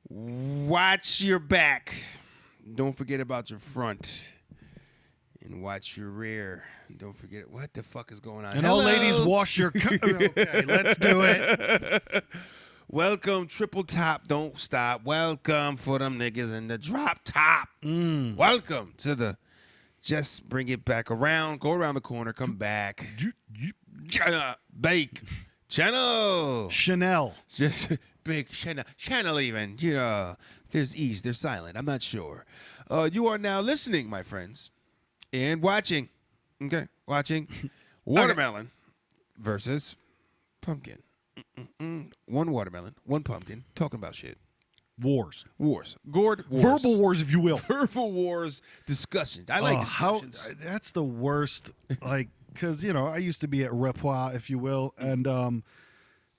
Watch your back. Don't forget about your front. And watch your rear. Don't forget what the fuck is going on. And all ladies, wash your. Okay, let's do it. Welcome, triple top. Don't stop. Welcome for them niggas in the drop top. Welcome to the. Just bring it back around. Go around the corner. Come back. Bake. Channel. Chanel. Just big channel. Channel even. You know, there's E's. They're silent. I'm not sure. You are now listening, my friends, and watching. Okay, watching watermelon versus pumpkin. One watermelon, one pumpkin. Talking about shit. Wars. Gourd wars. Verbal wars, if you will. Verbal wars discussions. I like discussions. That's the worst. Like, because, you know, I used to be at Repois, if you will, and,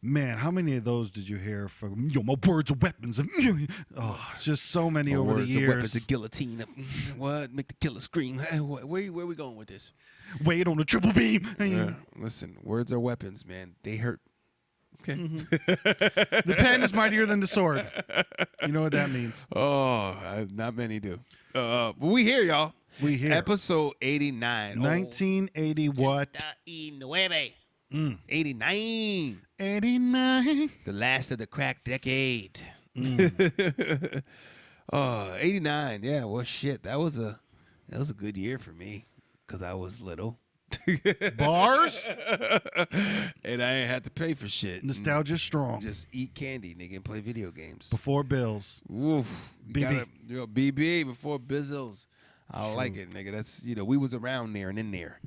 man, how many of those did you hear from, my words are weapons? It's just so many over the years. Words are weapons, the guillotine. What? Make the killer scream. Where are we going with this? Wait on the triple beam. Listen, words are weapons, man. They hurt. Okay. The pen is mightier than the sword. You know what that means. Oh, not many do. But we here, y'all. We here. Episode 89. 1980 what? 89. 89. The last of the crack decade. 89. Yeah, well, shit. That was a good year for me because I was little. Bars? And I ain't had to pay for shit. Nostalgia's strong. Just eat candy, nigga, and play video games. Before bills. Woof. BB. BB before Bizzles. I like it, nigga. That's, we was around there and in there.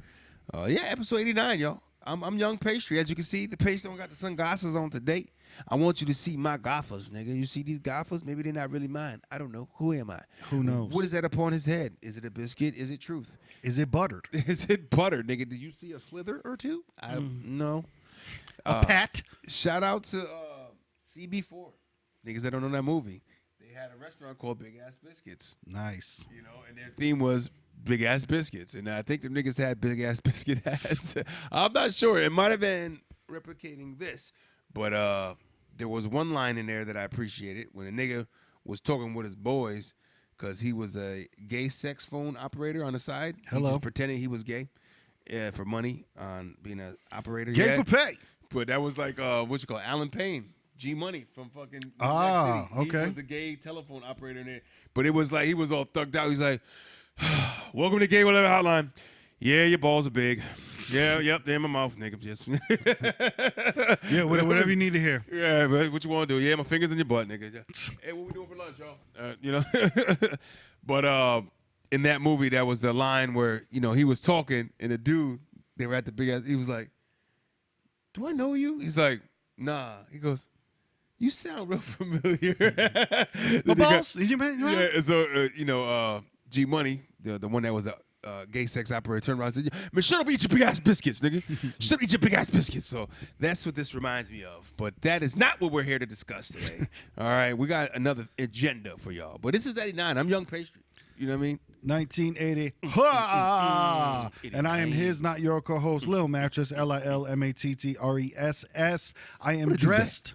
Yeah, episode 89, y'all. I'm Young Pastry. As you can see, the pastry don't got the sunglasses on today. I want you to see my gaffers, nigga. You see these gaffers? Maybe they're not really mine. I don't know. Who am I? Who knows? What is that upon his head? Is it a biscuit? Is it truth? Is it buttered? Is it buttered, nigga? Did you see a slither or two? I don't know. A pat? Shout out to CB4. Niggas that don't know that movie. They had a restaurant called Big Ass Biscuits. Nice. And their theme was Big Ass Biscuits. And I think the niggas had Big Ass Biscuit hats. I'm not sure. It might have been replicating this. But there was one line in there that I appreciated when a nigga was talking with his boys because he was a gay sex phone operator on the side. Hello. He just pretended he was gay for money on being an operator. Gay for pay. But that was like, Alan Payne. G Money from fucking New Jack City. Okay. He was the gay telephone operator in there. But it was like, he was all thugged out. He's like, welcome to Gay Whatever Hotline. Yeah, your balls are big. Yeah, yep, they're in my mouth, nigga. Just yeah, whatever you need to hear. Yeah, but what you want to do? Yeah, my fingers in your butt, nigga. Hey, what we doing for lunch, y'all? But in that movie, that was the line where, he was talking, and the dude, they were at the big ass, he was like, do I know you? He's like, nah. He goes, you sound real familiar. My balls? Yeah, so, G Money, the one that was the gay sex operator, turned around and said, man, shut up, eat your big ass biscuits, nigga. Shut up, eat your big ass biscuits. So that's what this reminds me of. But that is not what we're here to discuss today. All right, we got another agenda for y'all. But this is 89. I'm Young Pastry. You know what I mean? 1980. And I am his, not your co-host, Lil Mattress, LILMATTRESS. I am dressed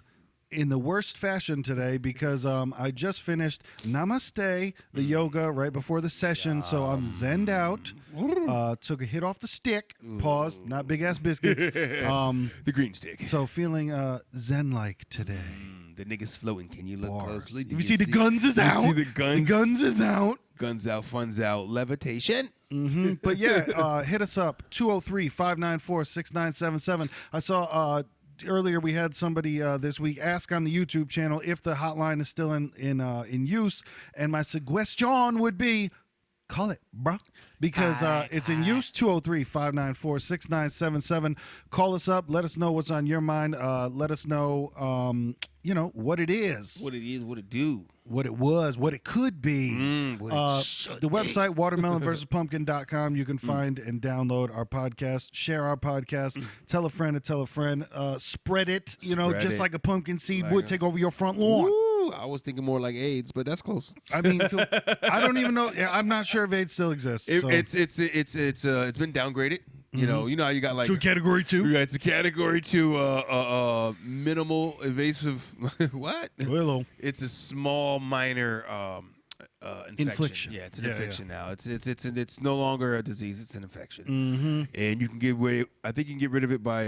in the worst fashion today because I just finished Namaste, the yoga, right before the session. So I'm zenned out. Took a hit off the stick. Pause. Not big ass biscuits. The green stick. So feeling zen-like today. The niggas floating. Can you look closely? You see the guns is out. You see the guns? The guns is out. Guns out, funds out, levitation. Mm-hmm. But yeah, hit us up, 203-594-6977. I saw earlier we had somebody this week ask on the YouTube channel if the hotline is still in use, and my suggestion would be, call it, bruh. Because it's in use, 203-594-6977. Call us up. Let us know what's on your mind. Let us know, what it is. What it is, what it do. What it was, what it could be. The website, watermelonversuspumpkin.com. You can find and download our podcast, share our podcast, tell a friend to tell a friend, spread it, just like a pumpkin seed would take over your front lawn. Woo, I was thinking more like AIDS, but that's close. I mean, I don't even know. I'm not sure if AIDS still exists. So. It's been downgraded You know how you got like to category 2. Yeah, it's a category 2 minimal invasive what? Hello. It's a small minor infection. Infliction. Yeah, it's an infection now. It's no longer a disease, it's an infection. And you can get rid I think you can get rid of it by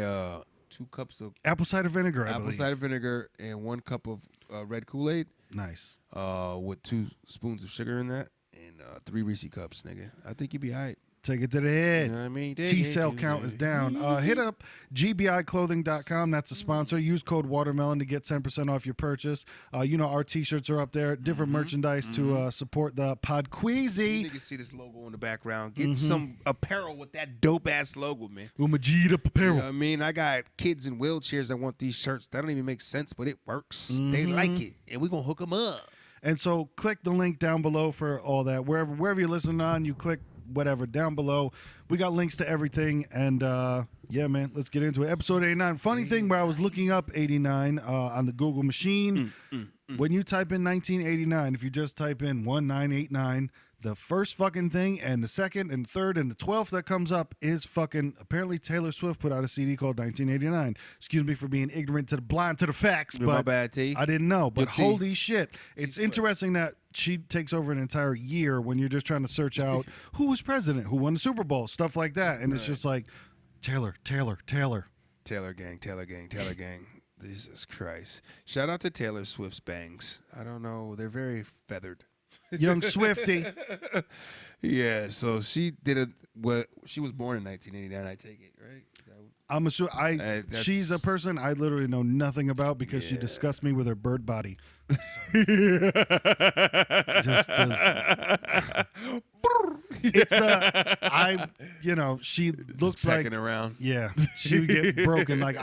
2 cups of apple cider vinegar, I believe. cider vinegar and 1 cup of red Kool-Aid. Nice. With 2 spoons of sugar in that and 3 Reese cups, nigga. I think you'd be all right. Take it to the head. You know what I mean? T-cell count is down. Hit up gbiclothing.com. That's a sponsor. Use code Watermelon to get 10% off your purchase. Our T-shirts are up there. Different merchandise to support the Podqueezy. You niggas see this logo in the background. Get some apparel with that dope-ass logo, man. Umajida apparel. You know what I mean? I got kids in wheelchairs that want these shirts. That don't even make sense, but it works. They like it, and we're going to hook them up. And so click the link down below for all that. Wherever you're listening on, you click whatever down below. We got links to everything, and yeah, man, let's get into it. Episode 89. Funny thing, where I was looking up 89 on the Google machine, when you type in 1989, if you just type in 1989, the first fucking thing and the second and third and the 12th that comes up is fucking, apparently Taylor Swift put out a CD called 1989. Excuse me for being ignorant to the blind to the facts, but my bad, T. I didn't know. But T. holy shit, it's interesting that she takes over an entire year when you're just trying to search out who was president, who won the Super Bowl, stuff like that, and it's just like Taylor gang. Jesus Christ. Shout out to Taylor Swift's bangs. I don't know, they're very feathered. Young Swifty. Yeah, so she did she was born in 1989, I take it, right? I'm assuming she's a person I literally know nothing about because she disgusts me with her bird body. She looks like around. Yeah, she would get broken. Like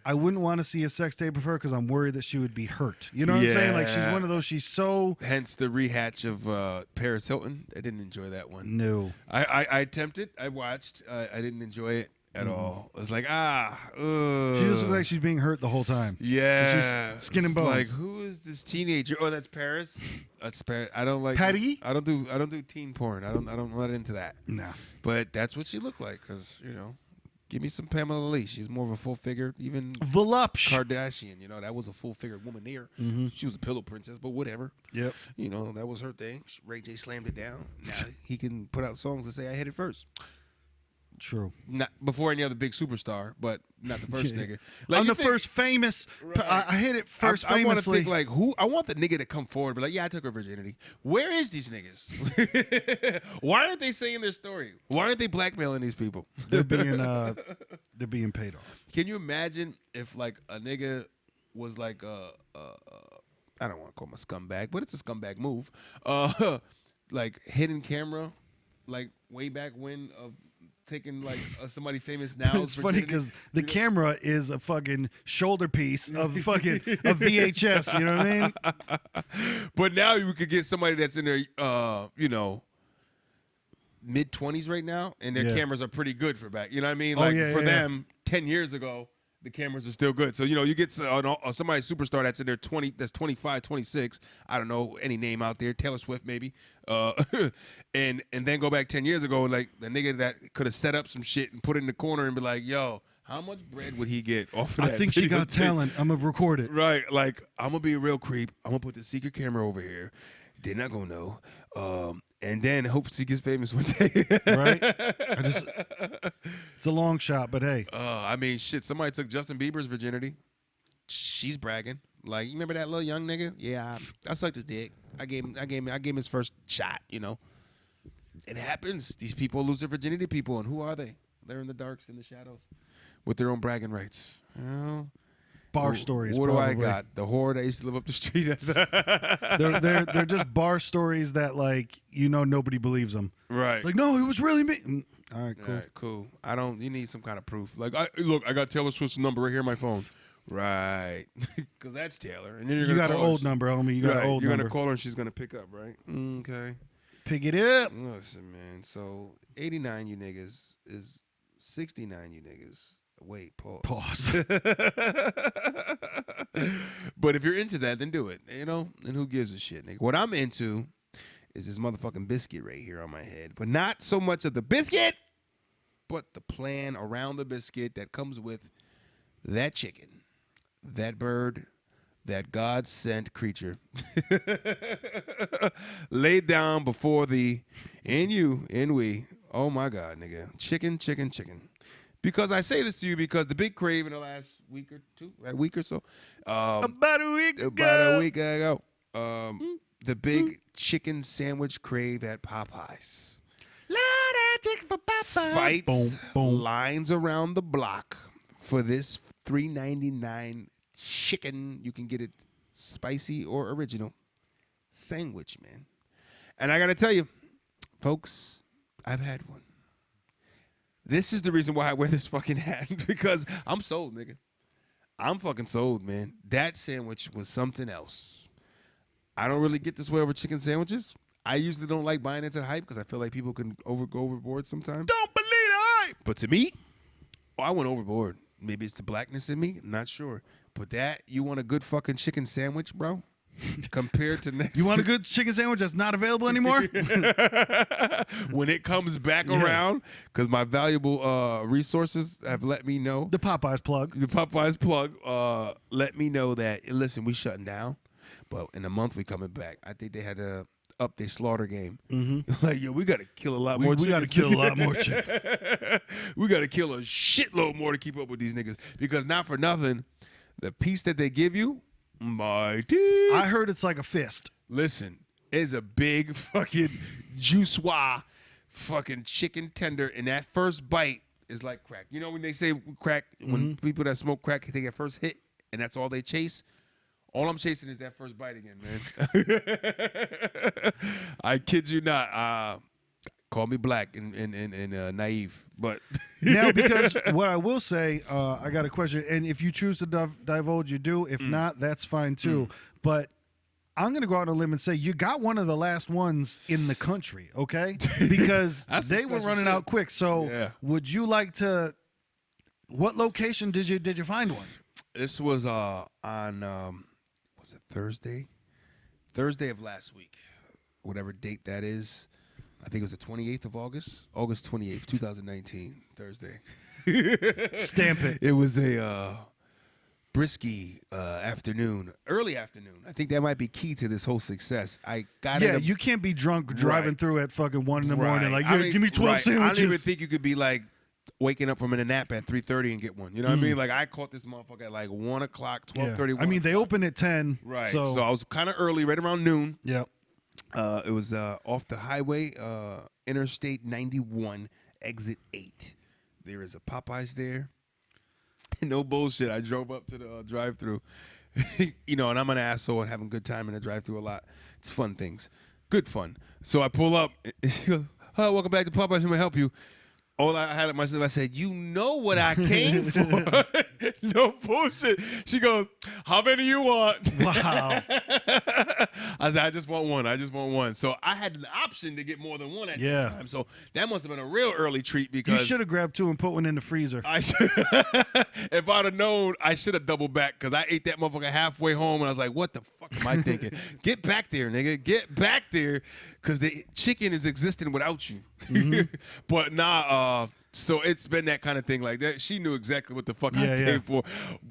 I wouldn't want to see a sex tape of her because I'm worried that she would be hurt. You know what I'm saying? Like she's one of those. She's so. Hence the rehatch of Paris Hilton. I didn't enjoy that one. No. I attempted. I watched. I didn't enjoy it at all. I was like, She just looks like she's being hurt the whole time. Yeah. She's skin and bones. Like, who is this teenager? Oh, that's Paris. That's Paris. I don't like Patty. I don't do teen porn. I'm not into that. No. But that's what she looked like because give me some Pamela Lee. She's more of a full figure. Even Volupsh. Kardashian, that was a full figured woman there. She was a pillow princess, but whatever. Yep. That was her thing. Ray J slammed it down. Now he can put out songs that say I hit it first. True. Not before any other big superstar, but not the first nigga. Like I'm the first famous. Right. I hit it first famously. I want to think like who. I want the nigga to come forward, and be like, yeah, I took her virginity. Where is these niggas? Why aren't they saying their story? Why aren't they blackmailing these people? They're being paid off. Can you imagine if like a nigga was like I don't want to call him a scumbag, but it's a scumbag move. Like hidden camera, like way back when of. Taking like somebody famous now. It's funny because the camera is a fucking shoulder piece of fucking a VHS. You know what I mean? But now you could get somebody that's in their mid-20s right now, and their cameras are pretty good for back. You know what I mean? Like for them, 10 years ago, the cameras are still good. So you get somebody superstar that's in their 25, 26. I don't know any name out there. Taylor Swift maybe. And then go back 10 years ago, like the nigga that could have set up some shit and put it in the corner and be like, yo, how much bread would he get off of that? I think she got talent. I'm gonna record it. Right, like I'm gonna be a real creep. I'm gonna put the secret camera over here. They're not gonna know. And then hope she gets famous one day. Right? It's a long shot, but hey. I mean, shit. Somebody took Justin Bieber's virginity. She's bragging. Like, you remember that little young nigga? Yeah, I sucked his dick. I gave him his first shot. It happens. These people lose their virginity. People, and who are they? They're in the darks, in the shadows, with their own bragging rights. Bar stories. What probably. do I got? The whore that used to live up the street. they're just bar stories that nobody believes them. Right. Like, no, it was really me. All right, cool. All right, cool. You need some kind of proof. Like, I got Taylor Swift's number right here on my phone. Right. Because that's Taylor. And then you got her old number, homie. You got her old number. You're going to call her and she's going to pick up, right? Okay. Pick it up. Listen, man. So 89 you niggas is 69 you niggas. Wait, pause. But if you're into that, then do it. And who gives a shit, nigga? What I'm into is this motherfucking biscuit right here on my head. But not so much of the biscuit but the plan around the biscuit that comes with that chicken, that bird, that God-sent creature laid down before thee, and you, and we. Oh, my God, nigga. Chicken, chicken, chicken. Because I say this to you because the big crave in the last week or two, a week or so. About a week ago. The big chicken sandwich crave at Popeyes. Chicken for Popeyes. Fights, lines around the block for this $3.99 chicken. You can get it spicy or original sandwich, man. And I got to tell you, folks, I've had one. This is the reason why I wear this fucking hat, because I'm sold, nigga. I'm fucking sold, man. That sandwich was something else. I don't really get this way over chicken sandwiches. I usually don't like buying into the hype because I feel like people can go overboard sometimes. Don't believe the hype. But to me, I went overboard. Maybe it's the blackness in me. I'm not sure. But you want a good fucking chicken sandwich, bro? Compared to next. You want a good chicken sandwich that's not available anymore? When it comes back around, because my valuable resources have let me know. The Popeyes plug. Let me know that, listen, we shutting down, but in a month we coming back. I think they had to up their slaughter game. Mm-hmm. Like, yo, we got to kill a lot more chickens. We got to kill a lot more chicken. We got to kill a shitload more to keep up with these niggas. Because not for nothing, the piece that they give you, mighty. I heard it's like a fist. Listen, it's a big fucking juice-wah fucking chicken tender, and that first bite is like crack. You know when they say crack, when people that smoke crack take that first hit, and that's all they chase? All I'm chasing is that first bite again, man. I kid you not. Call me black and naive, but now, because what I will say, I got a question, and if you choose to divulge, you do. If not, that's fine too. But I'm going to go out on a limb and say you got one of the last ones in the country, okay? Because they were running out quick. So, would you like to? What location did you find one? This was on was it Thursday? Thursday of last week, whatever date that is. I think it was the 28th of August, August 28th, 2019, Thursday. Stamp it. It was a brisky afternoon, early afternoon. I think that might be key to this whole success. I got it. Yeah, you can't be drunk driving through at fucking 1 in the morning. Like, give me 12 sandwiches. I don't even think you could be like waking up from a nap at 3:30 and get one. You know what I mean? Like, I caught this motherfucker at like 1 o'clock, 12:30. I mean, they open at 10. Right. So I was kind of early, right around noon. Yeah. It was off the highway, Interstate 91, exit 8. There is a Popeyes there. No bullshit. I drove up to the drive-thru, and I'm an asshole and having a good time in the drive-thru a lot. It's fun things, good fun. So I pull up, and she goes, "Hi, welcome back to Popeyes. Let me help you." All I had at myself, I said, "You know what I came for." No bullshit. She goes, "How many you want?" Wow. I said, I just want one. So I had the option to get more than one at that time. So that must have been a real early treat because you should have grabbed 2 and put one in the freezer. If I'd have known, I should have doubled back because I ate that motherfucker halfway home and I was like, what the fuck am I thinking? Get back there, nigga. Get back there because the chicken is existing without you. But so it's been that kind of thing like that. She knew exactly what the fuck I came for.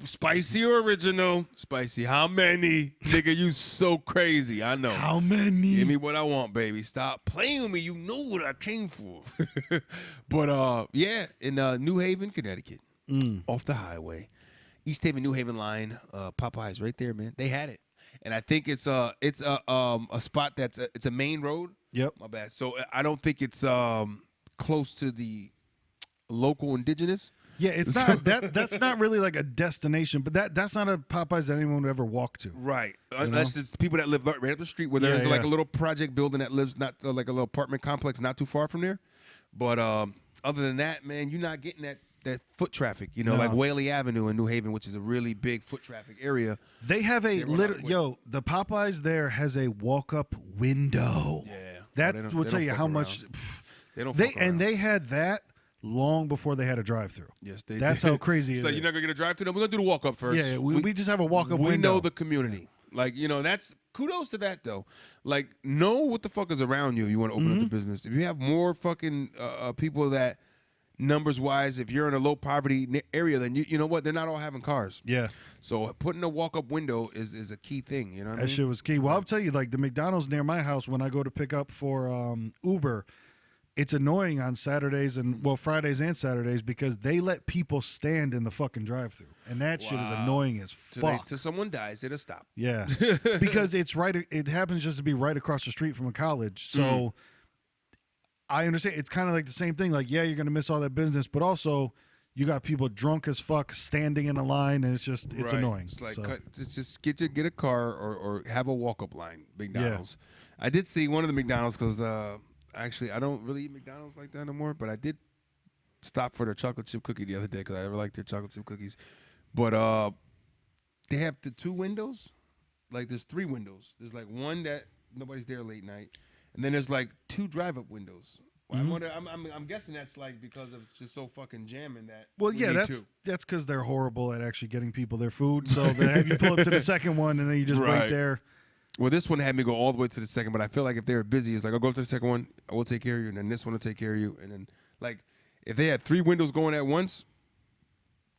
Spicy or original? Spicy. How many? Nigga, you so crazy. I know. How many? Give me what I want, baby. Stop playing with me. You know what I came for. But in New Haven, Connecticut, off the highway, East Haven, New Haven line, Popeyes right there, man. They had it. And I think it's a spot that's it's a main road. Yep. My bad. So I don't think it's close to the local indigenous. Yeah, it's not that's not really like a destination, but that's not a Popeyes that anyone would ever walk to. Right. Unless it's people that live right up the street where there's like a little project building that lives not like a little apartment complex not too far from there. But other than that, man, you're not getting that foot traffic, like Whaley Avenue in New Haven, which is a really big foot traffic area. They have the Popeyes there has a walk-up window. Yeah. That will tell you how much they had that long before they had a drive-through. Yes, they That's did. how crazy it is. So you're not going to get a drive-through? No, we're going to do the walk-up first. Yeah, we just have a walk-up window. We know the community. Like, that's kudos to that, though. Like, know what the fuck is around you. You want to open up the business. If you have more fucking people that numbers wise, if you're in a low poverty area, then you know what? They're not all having cars. Yeah. So putting a walk up window is a key thing. You know what I That mean? shit was key. Well, I'll tell you, like the McDonald's near my house, when I go to pick up for Uber, it's annoying on Saturdays and Fridays and Saturdays because they let people stand in the fucking drive-through, and that shit is annoying as fuck. Till someone dies, it'll stop. Yeah, because it's right. It happens just to be right across the street from a college, so I understand. It's kind of like the same thing. Like, yeah, you're gonna miss all that business, but also you got people drunk as fuck standing in a line, and it's Right. annoying. It's like So, just get a car or have a walk up line. McDonald's. I did see one of the McDonald's because actually I don't really eat McDonald's like that anymore, but I did stop for their chocolate chip cookie the other day because I ever liked their chocolate chip cookies. But they have the 2 windows. Like there's 3 windows. There's like one that nobody's there late night, and then there's like 2 drive up windows. Well, I'm guessing that's like because it's just so fucking jamming that. well, we yeah, need that's 2. that's because they're horrible at actually getting people their food. So they have you pull up to the second one, and then you just wait Right. there. Well, this one had me go all the way to the second, but I feel like if they were busy, it's like I'll go to the second one, I will take care of you, and then this one will take care of you, and then like if they had 3 windows going at once,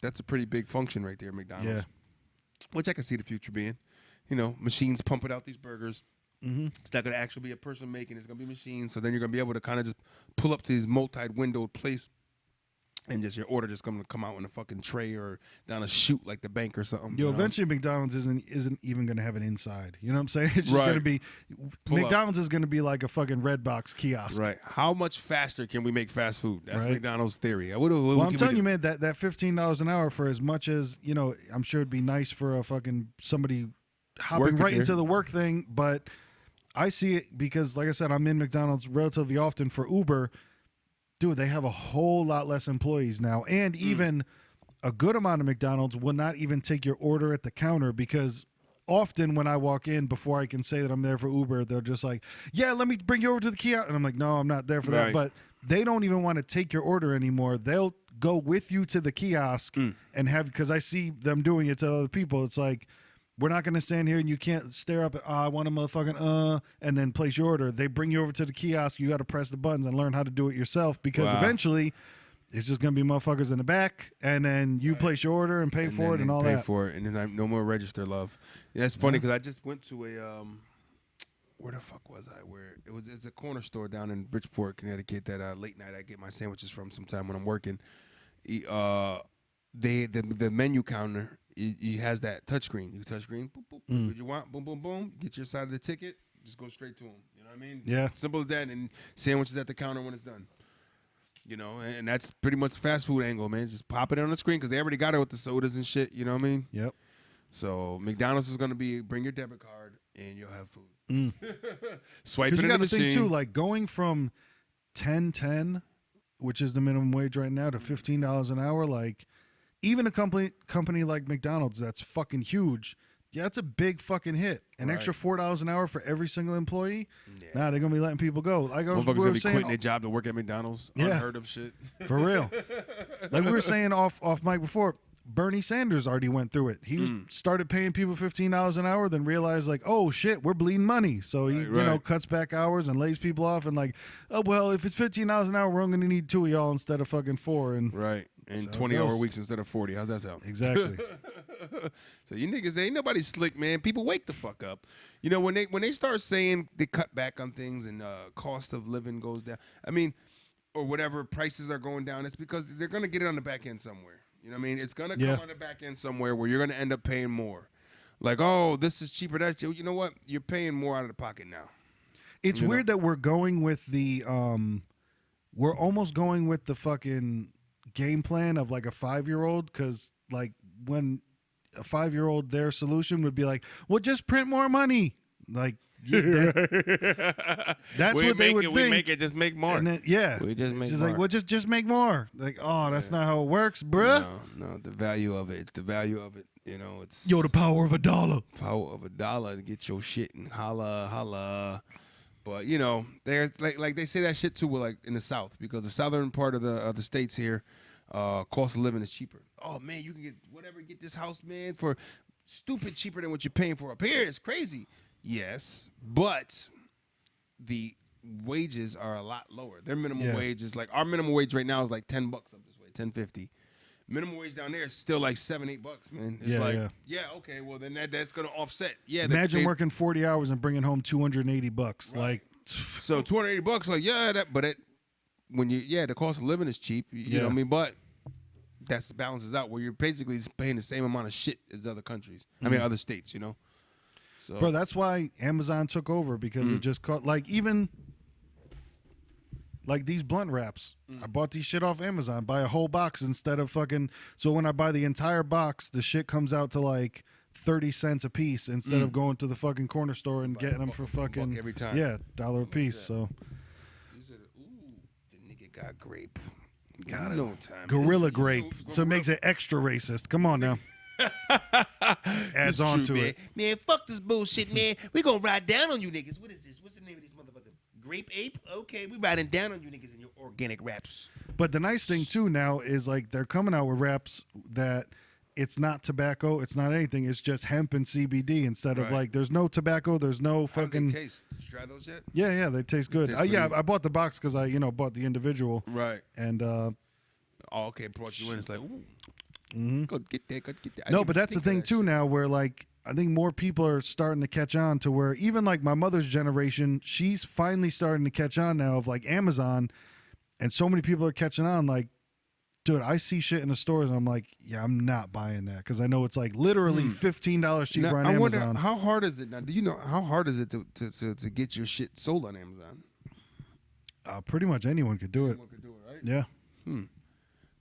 that's a pretty big function right there, McDonald's. Yeah. Which I can see the future being, machines pumping out these burgers. Mm-hmm. It's not gonna actually be a person making; it's gonna be machines. So then you're gonna be able to kind of just pull up to these multi-windowed place, and just your order just gonna come out in a fucking tray or down a chute like the bank or something. Yo, you know? eventually McDonald's isn't even gonna have an inside. You know what I'm saying? It's just Right. gonna be Pull up. McDonald's is gonna be like a fucking red box kiosk. Right. How much faster can we make fast food? That's Right. McDonald's theory. What Well, I'm can we telling do? you, man, that $15 an hour for as much as I'm sure it'd be nice for a fucking somebody hopping Working right there. into the work thing, but I see it because, like I said, I'm in McDonald's relatively often for Uber. Dude, they have a whole lot less employees now, and even a good amount of McDonald's will not even take your order at the counter because often when I walk in, before I can say that I'm there for Uber, they're just like, "Yeah, let me bring you over to the kiosk," and I'm like, "No, I'm not there for that." Right. But they don't even want to take your order anymore. They'll go with you to the kiosk and have, because I see them doing it to other people. It's like, we're not going to stand here and you can't stare up at, I want a motherfucking, and then place your order. They bring you over to the kiosk. You got to press the buttons and learn how to do it yourself because Wow. eventually it's just going to be motherfuckers in the back. And then you place your order and pay for it and all pay that. for it, and there's no more register love. Yeah, that's funny because I just went to a where the fuck was I? Where it's a corner store down in Bridgeport, Connecticut. That late night I get my sandwiches from sometime when I'm working. The menu counter it has that touchscreen. You touchscreen, boop boop. What you want? Boom boom boom. Get your side of the ticket. Just go straight to them. You know what I mean? Yeah. Simple as that. And sandwiches at the counter when it's done. And that's pretty much the fast food angle, man. Just pop it on the screen because they already got it with the sodas and shit. You know what I mean? Yep. So McDonald's is gonna be bring your debit card and you'll have food. Swipe it Because in you the got to think machine. too, like going from 10.10, which is the minimum wage right now, to $15 an hour. Like even a company like McDonald's that's fucking huge. Yeah, it's a big fucking hit. An Right. extra $4 an hour for every single employee. Yeah. Nah, they're gonna be letting people go. Like Motherfuckers we gonna were be saying, quitting their job to work at McDonald's. Yeah. Unheard of shit. for real. Like we were saying off mic before, Bernie Sanders already went through it. He started paying people $15 an hour, then realized like, oh shit, we're bleeding money. So he, Right. cuts back hours and lays people off, and like, oh well, if it's $15 an hour, we're only gonna need 2 of y'all instead of fucking 4. And Right. And So it 20-hour goes. weeks instead of 40. How's that sound? exactly. So you niggas ain't nobody slick, man. People wake the fuck up. When they start saying they cut back on things and cost of living goes down. I mean, or whatever prices are going down, it's because they're gonna get it on the back end somewhere. You know what I mean? It's gonna Yeah. come on the back end somewhere where you're gonna end up paying more. Like, oh, this is cheaper. That's you know what? You're paying more out of the pocket now. It's You know? weird that we're going with the we're almost going with the fucking game plan of like a 5-year-old, because like when a 5-year-old, their solution would be like, well, just print more money. Like yeah, that's we what they make would it, think. We make it just make more. And then, yeah, We just it's make just more. like, well, just make more. Like, oh, that's not how it works, bruh. No, the value of it. It's the value of it. It's Yo, the power of a dollar. power of $1 to get your shit and holla, holla. But there's like they say that shit too, like in the South, because the southern part of the states here, cost of living is cheaper. Oh man, you can get this house, man, for stupid cheaper than what you're paying for up here. It's crazy. Yes, but the wages are a lot lower. Their minimum Yeah. wage is like our minimum wage right now is like $10 up this way, $10.50. Minimum wage down there is still like $7-8, man. It's okay, well then that's gonna offset. Yeah, imagine working 40 hours and bringing home $280. Right. Like, so $280, like the cost of living is cheap. You know what I mean? But that balances out where you're basically paying the same amount of shit as other countries. I mean, other states. You know. So. Bro, that's why Amazon took over because it just caught even. Like these blunt wraps. I bought these shit off Amazon. Buy a whole box instead of fucking. So when I buy the entire box, the shit comes out to like 30 cents a piece instead of going to the fucking corner store and getting them for fucking every time. Yeah, $1 a piece. So The nigga got grape. Got it. No time. Gorilla grape. So it makes it extra racist. Come on now. Adds on to it. Man, fuck this bullshit, man. We gonna ride down on you niggas. What is this? What's the name of these motherfuckers? Grape ape? Okay, we riding down on you niggas in your organic wraps. But the nice thing too now is like they're coming out with wraps that it's not tobacco, it's not anything, it's just hemp and CBD instead of like there's no tobacco, there's no fucking. How do they taste? Did you try those yet? Yeah, they taste good. I bought the box because I bought the individual. Right. And brought you in. It's like, ooh, go get that. No, but that's the thing too now, where like I think more people are starting to catch on to where even like my mother's generation, she's finally starting to catch on now of like Amazon, and so many people are catching on. Like, dude, I see shit in the stores and I'm like, yeah, I'm not buying that because I know it's like literally $15 cheaper on Amazon. I wonder how hard is it now? Do you know how hard is it to get your shit sold on Amazon? Pretty much anyone could do it. Anyone could do it, right? Yeah.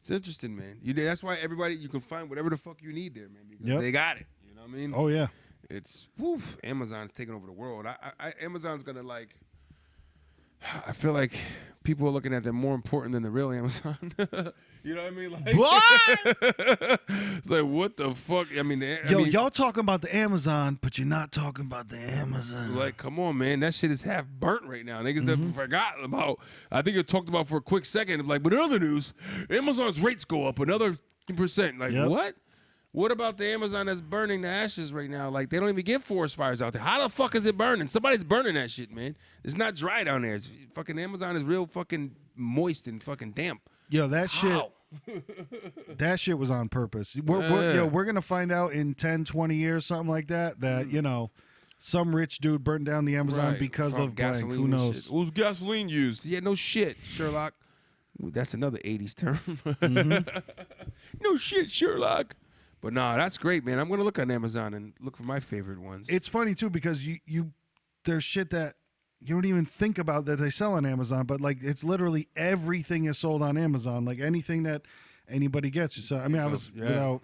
It's interesting, man. That's why you can find whatever the fuck you need there, man. Because they got it. You know what I mean? Oh yeah. It's Amazon's taking over the world. Amazon's gonna like. I feel like people are looking at them more important than the real Amazon. You know what I mean? Like, what? It's like, what the fuck? I mean, y'all talking about the Amazon, but you're not talking about the Amazon. Like, come on, man. That shit is half burnt right now. Niggas have forgotten about. I think it talked about for a quick second. Like, but in other news, Amazon's rates go up another %. Like, what? What about the Amazon that's burning the ashes right now? Like, they don't even get forest fires out there. How the fuck is it burning? Somebody's burning that shit, man. It's not dry down there. It's fucking Amazon is real fucking moist and fucking damp. Yo, that shit. That shit was on purpose. We're going to find out in 10, 20 years, something like that, some rich dude burned down the Amazon because of gasoline. Who knows? What was gasoline used? Yeah, no shit, Sherlock. Ooh, that's another 80s term. No shit, Sherlock. But nah, that's great, man. I'm gonna look on Amazon and look for my favorite ones. It's funny too because there's shit that you don't even think about that they sell on Amazon, but like it's literally everything is sold on Amazon. Like anything that anybody gets. So I mean, I was without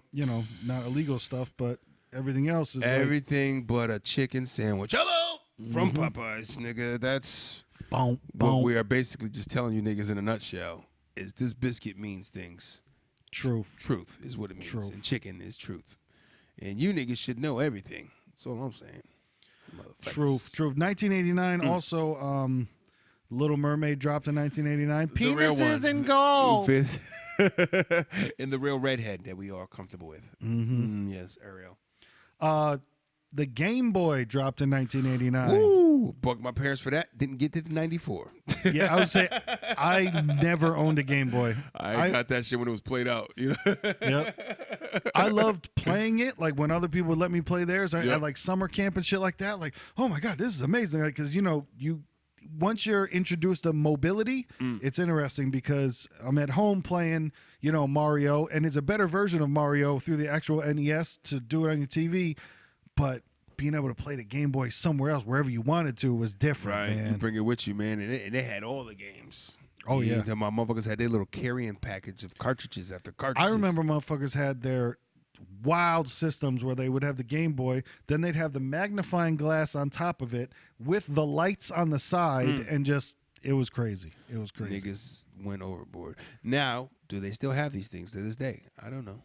not illegal stuff, but everything else is everything but a chicken sandwich. Hello from Popeyes, nigga. That's what we are basically just telling you niggas in a nutshell. Is this biscuit means things. Truth is what it means. Truth. And chicken is truth. And you niggas should know everything. That's all I'm saying. Truth. 1989 also Little Mermaid dropped in 1989. Penises in gold. And the real redhead that we are comfortable with. Yes, Ariel. The Game Boy dropped in 1989. Woo! Bugged my parents for that. Didn't get to the 94. Yeah, I would say I never owned a Game Boy. I got that shit when it was played out. You know? Yep. I loved playing it. Like when other people would let me play theirs at like summer camp and shit like that. Like, oh my God, this is amazing. Like, because once you're introduced to mobility, it's interesting because I'm at home playing, Mario, and it's a better version of Mario through the actual NES to do it on your TV. But being able to play the Game Boy somewhere else, wherever you wanted to, was different, right, man. You bring it with you, man. And they had all the games. Oh, yeah. My motherfuckers had their little carrying package of cartridges after cartridges. I remember motherfuckers had their wild systems where they would have the Game Boy, then they'd have the magnifying glass on top of it with the lights on the side, and just, it was crazy. It was crazy. Niggas went overboard. Now, do they still have these things to this day? I don't know.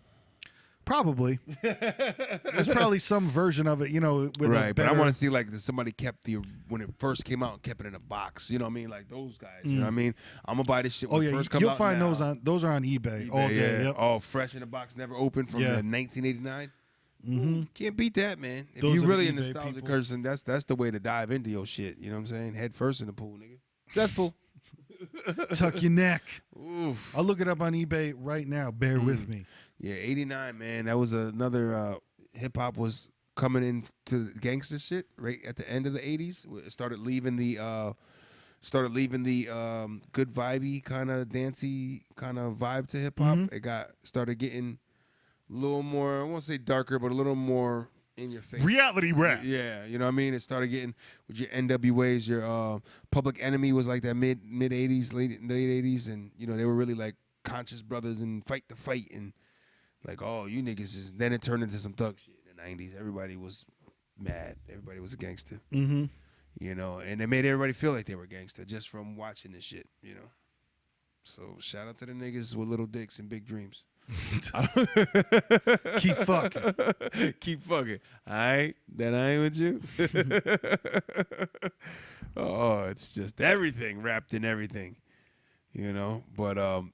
Probably. There's probably some version of it, with right, a better... but I want to see like somebody kept when it first came out and kept it in a box. You know what I mean? Like those guys. You know what I mean? I'm gonna buy this shit when it first comes out. You'll find those are on eBay all day. Yeah. All fresh in the box, never opened from the 1989. Can't beat that, man. If you really a nostalgic person, that's the way to dive into your shit. You know what I'm saying? Head first in the pool, nigga. Cesspool. Tuck your neck. Oof. I'll look it up on eBay right now. Bear with me. Yeah, 89, man. That was another hip hop was coming into gangster shit right at the end of the 80s. It started leaving the good vibey kind of dancey kind of vibe to hip hop. It started getting a little more, I won't say darker, but a little more in your face. Reality rap. Yeah, you know what I mean? It started getting with your NWAs, your Public Enemy was like that mid 80s, late 80s, and you know, they were really like conscious brothers and fight the fight and like, oh, you niggas is, then it turned into some thug shit in the 90s. Everybody was mad. Everybody was a gangster. Mm-hmm. You know, and it made everybody feel like they were gangster just from watching this shit, you know. So shout out to the niggas with little dicks and big dreams. Keep fucking. Keep fucking. All right? That I ain't with you? Oh, it's just everything wrapped in everything, you know. But, I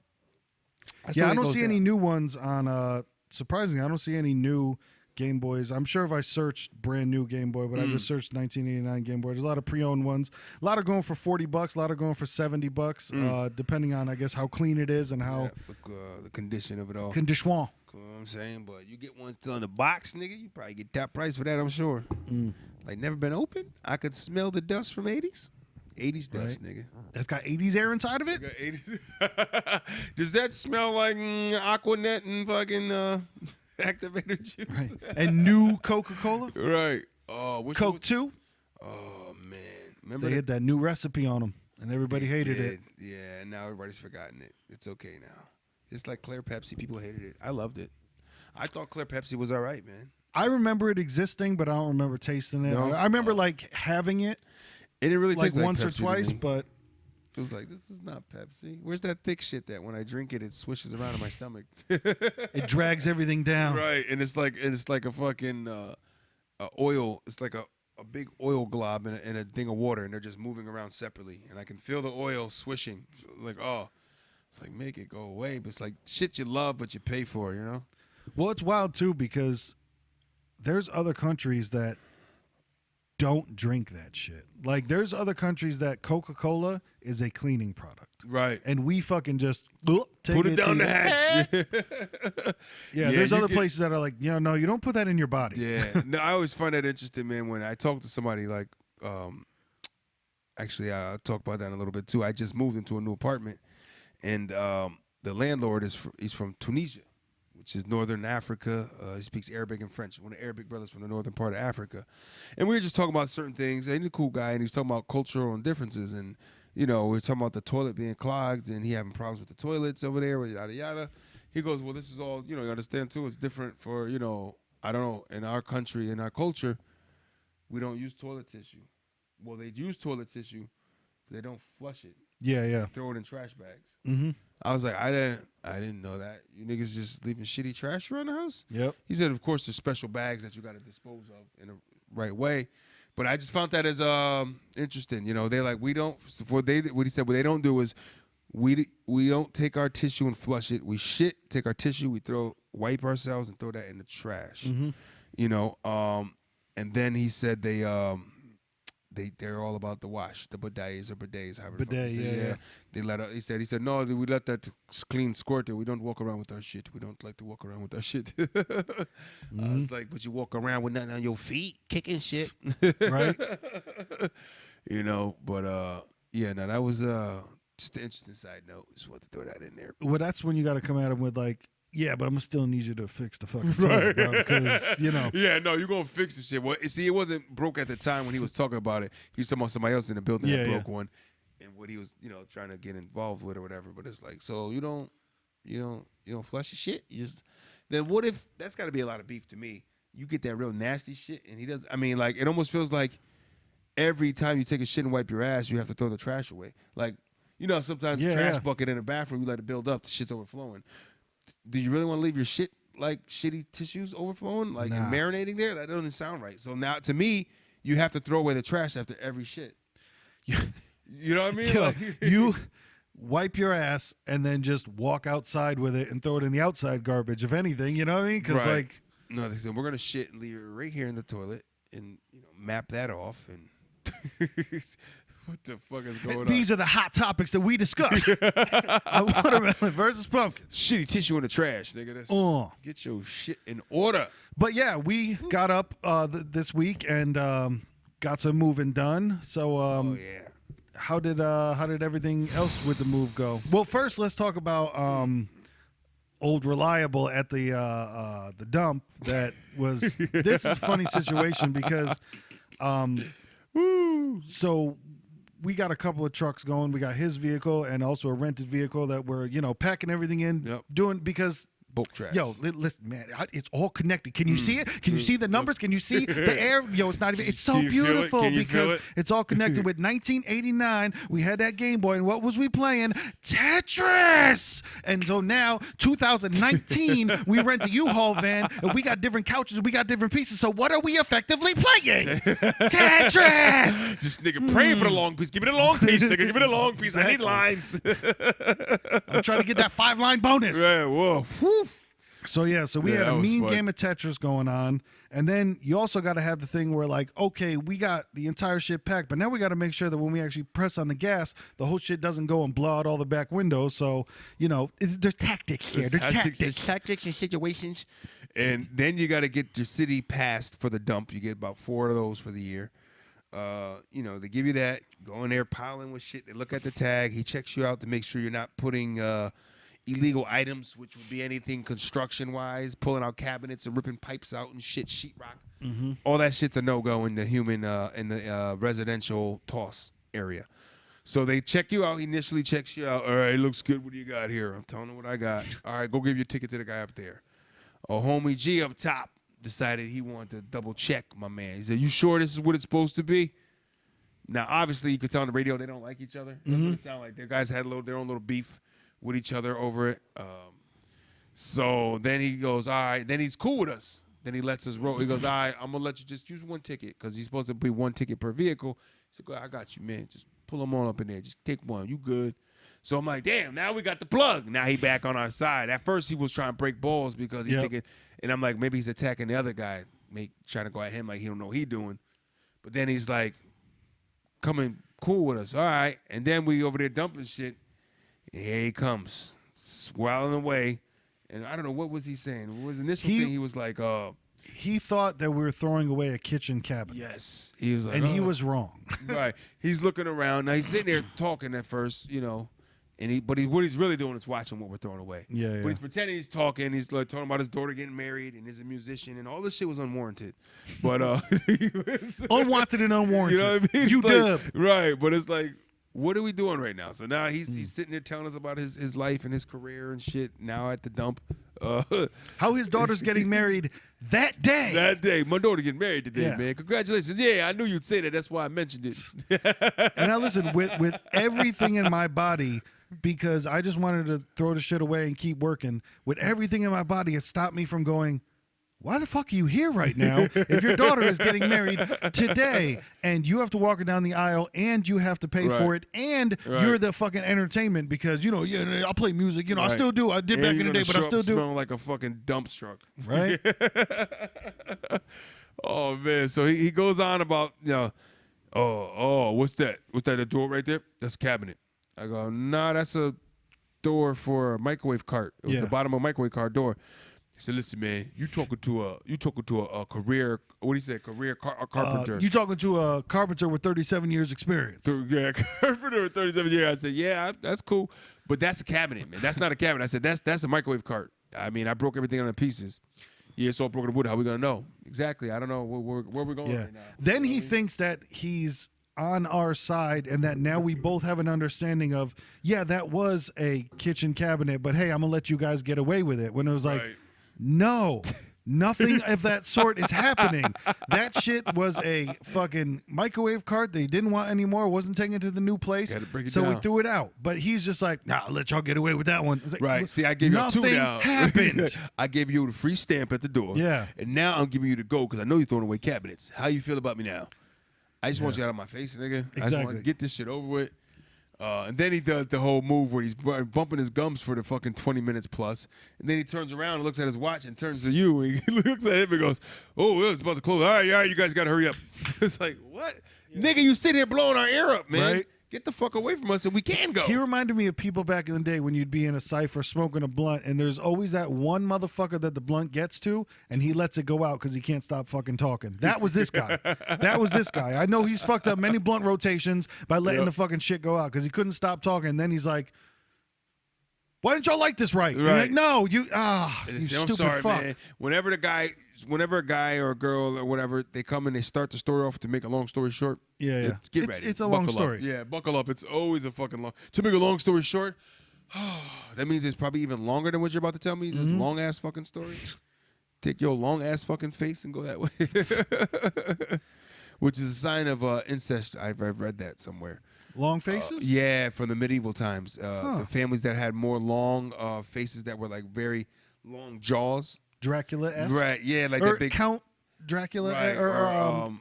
don't see any new ones on, surprisingly, I don't see any new Game Boys. I'm sure if I searched brand new Game Boy, but I just searched 1989 Game Boy. There's a lot of pre-owned ones. A lot are going for $40. A lot are going for $70. Depending on, I guess, how clean it is and how the condition of it all. Condition. You know what I'm saying? But you get one still in the box, nigga. You probably get top price for that, I'm sure. Like never been open. I could smell the dust from 80s. 80s dust, nigga. That's got 80s air inside of it? Got 80s. Does that smell like Aquanet and fucking activator juice? Right. And new Coca-Cola? Right. Oh, Coke 2? Oh, man. Remember they had that new recipe on them, and everybody hated it. Yeah, and now everybody's forgotten it. It's okay now. It's like Clear Pepsi. People hated it. I loved it. I thought Clear Pepsi was all right, man. I remember it existing, but I don't remember tasting it. No? I remember like having it. It didn't really taste like once Pepsi or twice, but it was like, this is not Pepsi. Where's that thick shit that when I drink it, it swishes around in my stomach? it drags everything down. Right, and it's like a fucking oil. It's like a big oil glob in a thing of water, and they're just moving around separately, and I can feel the oil swishing. It's like, oh, it's like make it go away, but it's like shit you love but you pay for, you know? Well, it's wild too because there's other countries that don't drink that shit. Like there's other countries that Coca-Cola is a cleaning product. Right. And we fucking just take put it down the hatch. Yeah, there's other places that are like, no, you don't put that in your body. Yeah. No, I always find that interesting, man, when I talk to somebody like actually I'll talk about that in a little bit too. I just moved into a new apartment and the landlord he's from Tunisia, which is northern Africa. He speaks Arabic and French. One of the Arabic brothers from the northern part of Africa. And we were just talking about certain things. He's a cool guy, and he's talking about cultural differences. And, we were talking about the toilet being clogged, and he having problems with the toilets over there, yada, yada. He goes, well, this is all, you understand, too. It's different for, I don't know, in our country, in our culture, we don't use toilet tissue. Well, they use toilet tissue, but they don't flush it. Yeah. Throw it in trash bags. Mm-hmm. I was like, I didn't know that. You niggas just leaving shitty trash around the house? Yep. He said, of course, there's special bags that you got to dispose of in the right way. But I just found that as interesting. They're like, we don't. What he said, what they don't do is we don't take our tissue and flush it. We take our tissue, we wipe ourselves and throw that in the trash. Mm-hmm. And then he said they're all about the wash, the bidets or bidets, however the fuck Bidet, you say. yeah. He said no, we let that clean squirter. We don't walk around with our shit. We don't like to walk around with our shit. I was like, but you walk around with nothing on your feet, kicking shit, right? But yeah, no, that was just an interesting side note. Just wanted to throw that in there. Well, that's when you got to come at him with like, yeah, but I'm still need you to fix the fucking toilet, bro, because Yeah, no, you're gonna fix the shit. Well, see, it wasn't broke at the time when he was talking about it. He was talking about somebody else in the building that broke one, and what he was, trying to get involved with or whatever. But it's like, so you don't flush your shit. You just then what if that's got to be a lot of beef to me? You get that real nasty shit, and he does. I mean, like it almost feels like every time you take a shit and wipe your ass, you have to throw the trash away. Like sometimes the trash bucket in the bathroom, you let it build up, the shit's overflowing. Do you really want to leave your shit like shitty tissues overflowing, like and marinating there? That doesn't sound right. So now, to me, you have to throw away the trash after every shit. You know what I mean? You wipe your ass and then just walk outside with it and throw it in the outside garbage, if anything. You know what I mean? Because no, they said we're gonna shit and leave it right here in the toilet and map that off and What the fuck is going on? These are the hot topics that we discuss. Watermelon versus pumpkin. Shitty tissue in the trash, nigga. That's, get your shit in order. But yeah, we got up this week and got some moving done. So how did everything else with the move go? Well, first let's talk about old reliable at the dump. That was this is a funny situation because so we got a couple of trucks going. We got his vehicle and also a rented vehicle that we're packing everything in, doing because. Bulk trash. Yo, listen, man, it's all connected. Can you see it? Can you see the numbers? Can you see the air? Yo, it's not even. It's so beautiful because it's all connected. With 1989, we had that Game Boy, and what was we playing? Tetris. And so now, 2019, we rent the U-Haul van, and we got different couches, we got different pieces. So what are we effectively playing? Tetris. Just nigga praying for the long piece. Give me the long piece, nigga. Give me the long piece. I need lines. I'm trying to get that 5-line bonus. Yeah, whoa. Whew. So we had a mean game of Tetris going on, and then you also got to have the thing where like, okay, we got the entire shit packed, but now we got to make sure that when we actually press on the gas, the whole shit doesn't go and blow out all the back windows. So there's tactics here. There's tactics and situations, and then you got to get your city passed for the dump. You get about 4 of those for the year. They give you that. Go in there piling with shit. They look at the tag. He checks you out to make sure you're not putting illegal items, which would be anything construction-wise, pulling out cabinets and ripping pipes out and shit, sheetrock. Mm-hmm. All that shit's a no-go in the residential toss area. So they check you out. He initially checks you out. All right, looks good. What do you got here? I'm telling him what I got. All right, go give your ticket to the guy up there. Oh, homie G up top decided he wanted to double-check my man. He said, you sure this is what it's supposed to be? Now, obviously, you could tell on the radio they don't like each other. That's what it sounded like. Their guys had their own little beef with each other over it. So then he goes, all right. Then he's cool with us. Then he lets us roll. He goes, all right, I'm going to let you just use one ticket because he's supposed to be one ticket per vehicle. He said, go ahead, I got you, man. Just pull them on up in there. Just take one. You good. So I'm like, damn, now we got the plug. Now he back on our side. At first he was trying to break balls because he thinking, and I'm like, maybe he's attacking the other guy, trying to go at him like he don't know what he doing. But then he's like, coming cool with us. All right. And then we over there dumping shit. Here he comes, swelling away, and I don't know what was he saying. What was the initial thing? He was like, he thought that we were throwing away a kitchen cabinet. Yes, he was like, and he was wrong. Right, he's looking around now. He's sitting there talking at first, and what he's really doing is watching what we're throwing away. Yeah. But he's pretending he's talking. He's like talking about his daughter getting married, and he's a musician, and all this shit was unwarranted. But unwanted and unwarranted. You know what I mean? You dub. Right, but it's like, what are we doing right now? So now he's sitting there telling us about his life and his career and shit now at the dump. How his daughter's getting married that day. That day. My daughter getting married today, man. Congratulations. Yeah, I knew you'd say that. That's why I mentioned it. And now listen, with everything in my body, because I just wanted to throw the shit away and keep working, with everything in my body, it stopped me from going, why the fuck are you here right now if your daughter is getting married today and you have to walk her down the aisle and you have to pay for it and you're the fucking entertainment because, I'll play music. I still do. I did back in the day, but I still do. Smelling like a fucking dump truck. Right? Oh, man. So he goes on about, what's that? What's that, a door right there? That's a cabinet. I go, nah, that's a door for a microwave cart. It was the bottom of a microwave cart door. He said, "Listen, man, you talking to a career. What do you say? A carpenter. You talking to a carpenter with 37 years experience. Carpenter with 37 years. I said, yeah, that's cool, but that's a cabinet, man. That's not a cabinet. I said, that's a microwave cart. I mean, I broke everything into pieces. Yeah, it's all broken wood. How we gonna know? Exactly. I don't know where we're going right now. Then he thinks that he's on our side and that now we both have an understanding of, that was a kitchen cabinet, but hey, I'm gonna let you guys get away with it. When it was like. No, nothing of that sort is happening. That shit was a fucking microwave cart they didn't want anymore. Wasn't taken to the new place, so we threw it out. But he's just like, nah, I'll let y'all get away with that one. Like, right. See, I gave you two now. Nothing happened. I gave you the free stamp at the door. Yeah. And now I'm giving you the go because I know you're throwing away cabinets. How you feel about me now? I just want you out of my face, nigga. Exactly. I just want to get this shit over with. And then he does the whole move where he's bumping his gums for the fucking 20 minutes plus. And then he turns around and looks at his watch and turns to you. And he looks at him and goes, oh, it's about to close. All right, you guys got to hurry up. It's like, what? Nigga, you sit here blowing our air up, man. Right. Get the fuck away from us and we can go. He reminded me of people back in the day when you'd be in a cypher smoking a blunt, and there's always that one motherfucker that the blunt gets to, and he lets it go out because he can't stop fucking talking. That was this guy. I know he's fucked up many blunt rotations by letting the fucking shit go out because he couldn't stop talking. And then he's like, why didn't y'all like this right? And you're like, no, you stupid I'm sorry, fuck. man. Whenever a guy or a girl or whatever, they come and they start the story off to make a long story short. Yeah. Get ready. It's a long Buckle story. Up. Yeah, buckle up. It's always a fucking long. To make a long story short, that means it's probably even longer than what you're about to tell me. This long ass fucking story. Take your long ass fucking face and go that way. Which is a sign of incest. I've read that somewhere. Long faces? Yeah, from the medieval times. The families that had more long faces that were like very long jaws. Dracula-esque? Right, yeah, like or the big Count Dracula? right, or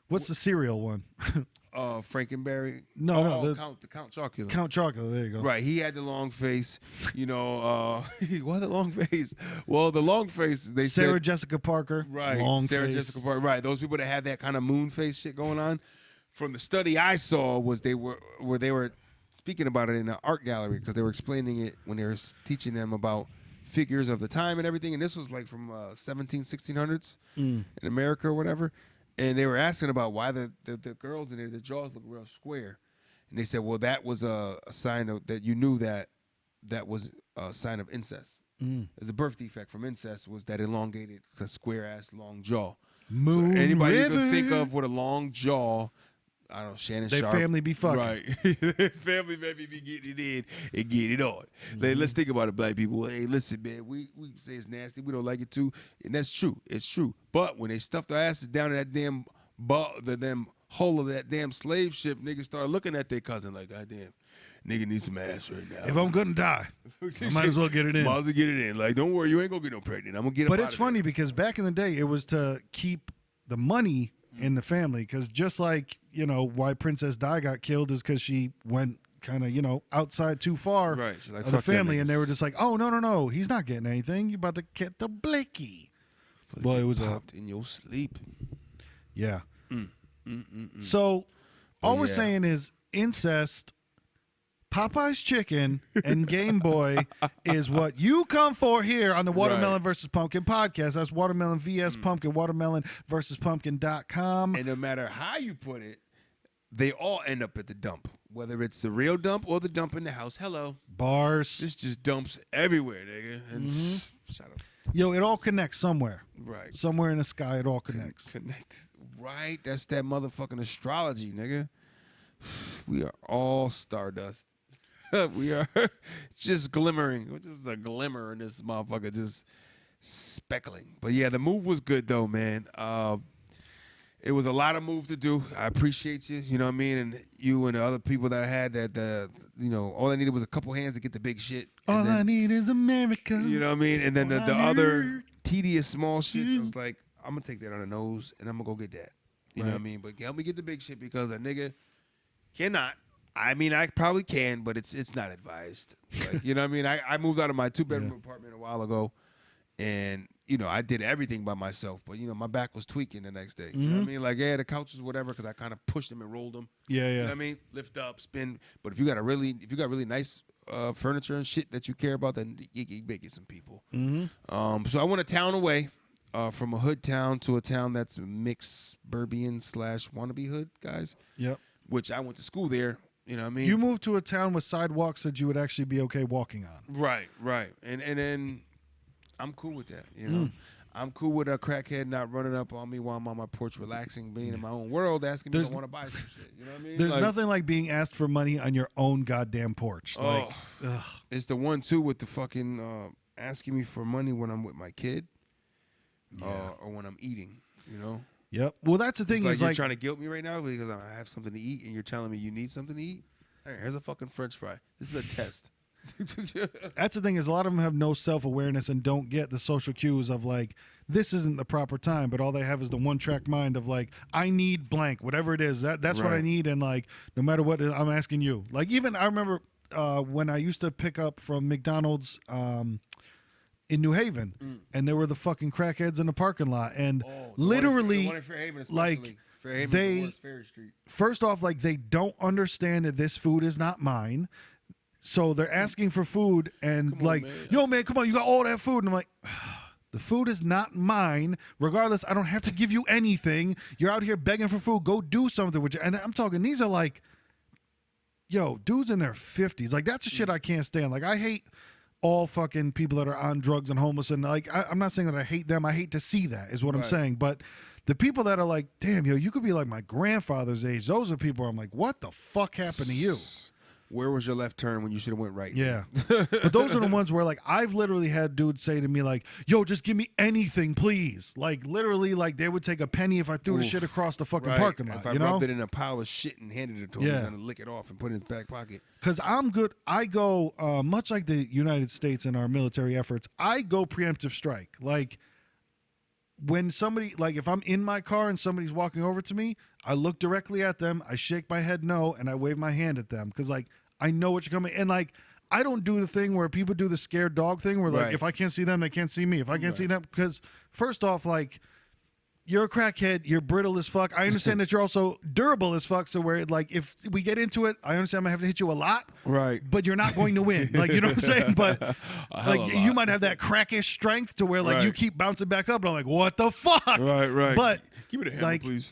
what's the cereal one? Frankenberry. No, the Count Chocula. Count Chocula, there you go. Right, he had the long face. You know, why the long face? Well, the long face, they Sarah said, Jessica Parker. right, Long Sarah face. Jessica Parker. Right, those people that had that kind of moon face shit going on. From the study I saw was they were speaking about it in the art gallery because they were explaining it when they were teaching them about figures of the time and everything. And this was like from 1600s in America or whatever. And they were asking about why the girls in there, the jaws look real square. And they said, well, that was a sign of that you knew that was a sign of incest. As a birth defect from incest was that elongated, square ass long jaw. Moon so anybody River. you can think of with a long jaw, I don't know, Shannon Their Sharp. family be fucking. Right. Their family maybe be getting it in and getting it on. Like, let's think about it, black people. Hey, listen, man, we say it's nasty. We don't like it too. And that's true. It's true. But when they stuff their asses down in that damn the damn hole of that damn slave ship, niggas start looking at their cousin like, God damn, nigga needs some ass right now. If I'm gonna die, I might as well get it in. Might as well get it in. Like, don't worry, you ain't gonna get no pregnant. I'm gonna get it. But it's funny because back in the day, it was to keep the money in the family. Because just like, you know, why Princess Di got killed is because she went kind of, you know, outside too far right. She's like, of the fuck them family. And they niggas. were just like, oh, no, he's not getting anything. You about to get the blicky. Well, it was popped in your sleep. Yeah. So all we're yeah. saying is incest, Popeye's chicken, and Game Boy is what you come for here on the Watermelon versus Pumpkin podcast. That's Watermelon vs. Pumpkin, watermelon versus pumpkin.com. And no matter how you put it, they all end up at the dump. Whether it's the real dump or the dump in the house. Hello. Bars. This just dumps everywhere, nigga. And shut up. Yo, it all connects somewhere. Right. Somewhere in the sky, it all connects. Connect. Right. That's that motherfucking astrology, nigga. We are all stardust. We are just glimmering. We're just a glimmer in this motherfucker, just speckling. But yeah, the move was good though, man. It was a lot of move to do. I appreciate you, you know what I mean? And you and the other people that I had that, you know, all I needed was a couple hands to get the big shit. All I need is America. You know what I mean? And then the All I other need. tedious small shit, I was like, I'm going to take that on the nose and I'm going to go get that. You know what I mean? But help me get the big shit because a nigga cannot. I mean, I probably can, but it's not advised. Like, you know what I mean? I moved out of my 2-bedroom apartment a while ago, and, you know, I did everything by myself. But, you know, my back was tweaking the next day. You know what I mean? Like, yeah, the couches, whatever, because I kind of pushed them and rolled them. Yeah, yeah. You know what I mean? Lift up, spin. But if you got really nice furniture and shit that you care about, then you may get some people. So I went a town away. From a hood town to a town that's mixed Burbian / wannabe hood, guys. Yep. Which I went to school there. You know what I mean? You moved to a town with sidewalks that you would actually be okay walking on. Right. And then I'm cool with that, you know? I'm cool with a crackhead not running up on me while I'm on my porch relaxing, being in my own world, asking me if I want to buy some shit. You know what I mean? There's Like, nothing like being asked for money on your own goddamn porch. Like, ugh. it's the one, too, with the fucking asking me for money when I'm with my kid or when I'm eating, you know? Yep. Well, that's the thing. It's Is you're like trying to guilt me right now because I have something to eat and you're telling me you need something to eat? Hey, here's a fucking French fry. This is a test. that's the thing is a lot of them have no self-awareness and don't get the social cues of like this isn't the proper time, but all they have is the one-track mind of like I need blank, whatever it is. That's what I Right. need, and like no matter what, I'm asking you. Like even I remember when I used to pick up from McDonald's in New Haven, and there were the fucking crackheads in the parking lot, and The literally one in Fairhaven like especially. Ferry Street. First off, like they don't understand that this food is not mine. So they're asking for food and Come on, like, man. yo, man, come on, you got all that food. And I'm like, the food is not mine. Regardless, I don't have to give you anything. You're out here begging for food. Go do something with you. And I'm talking, these are like, yo, dudes in their 50s. Like, that's the shit I can't stand. Like, I hate all fucking people that are on drugs and homeless. And like, I'm not saying that I hate them. I hate to see that is what I'm saying. But the people that are like, damn, yo, you could be like my grandfather's age. Those are people where I'm like, what the fuck happened to you? Where was your left turn when you should have went right? Yeah. But those are the ones where like I've literally had dudes say to me like, yo, just give me anything, please. Like literally like they would take a penny if I threw the shit across the fucking parking lot. If I you know? rubbed it in a pile of shit and handed it to him, he's gonna lick it off and put it in his back pocket. Because I'm good. I go, much like the United States and our military efforts, I go preemptive strike. Like when somebody, like if I'm in my car and somebody's walking over to me, I look directly at them, I shake my head no, and I wave my hand at them. Because like I know what you're coming. And like I don't do the thing where people do the scared dog thing where like if I can't see them, they can't see me. If I can't see them, because first off, like you're a crackhead, you're brittle as fuck. I understand that you're also durable as fuck. So where like if we get into it, I understand I'm gonna have to hit you a lot. Right. But you're not going to win. Like you know what I'm saying? But like you might have that crackish strength to where like you keep bouncing back up and I'm like, what the fuck? Right. But give me the hammer, like, please.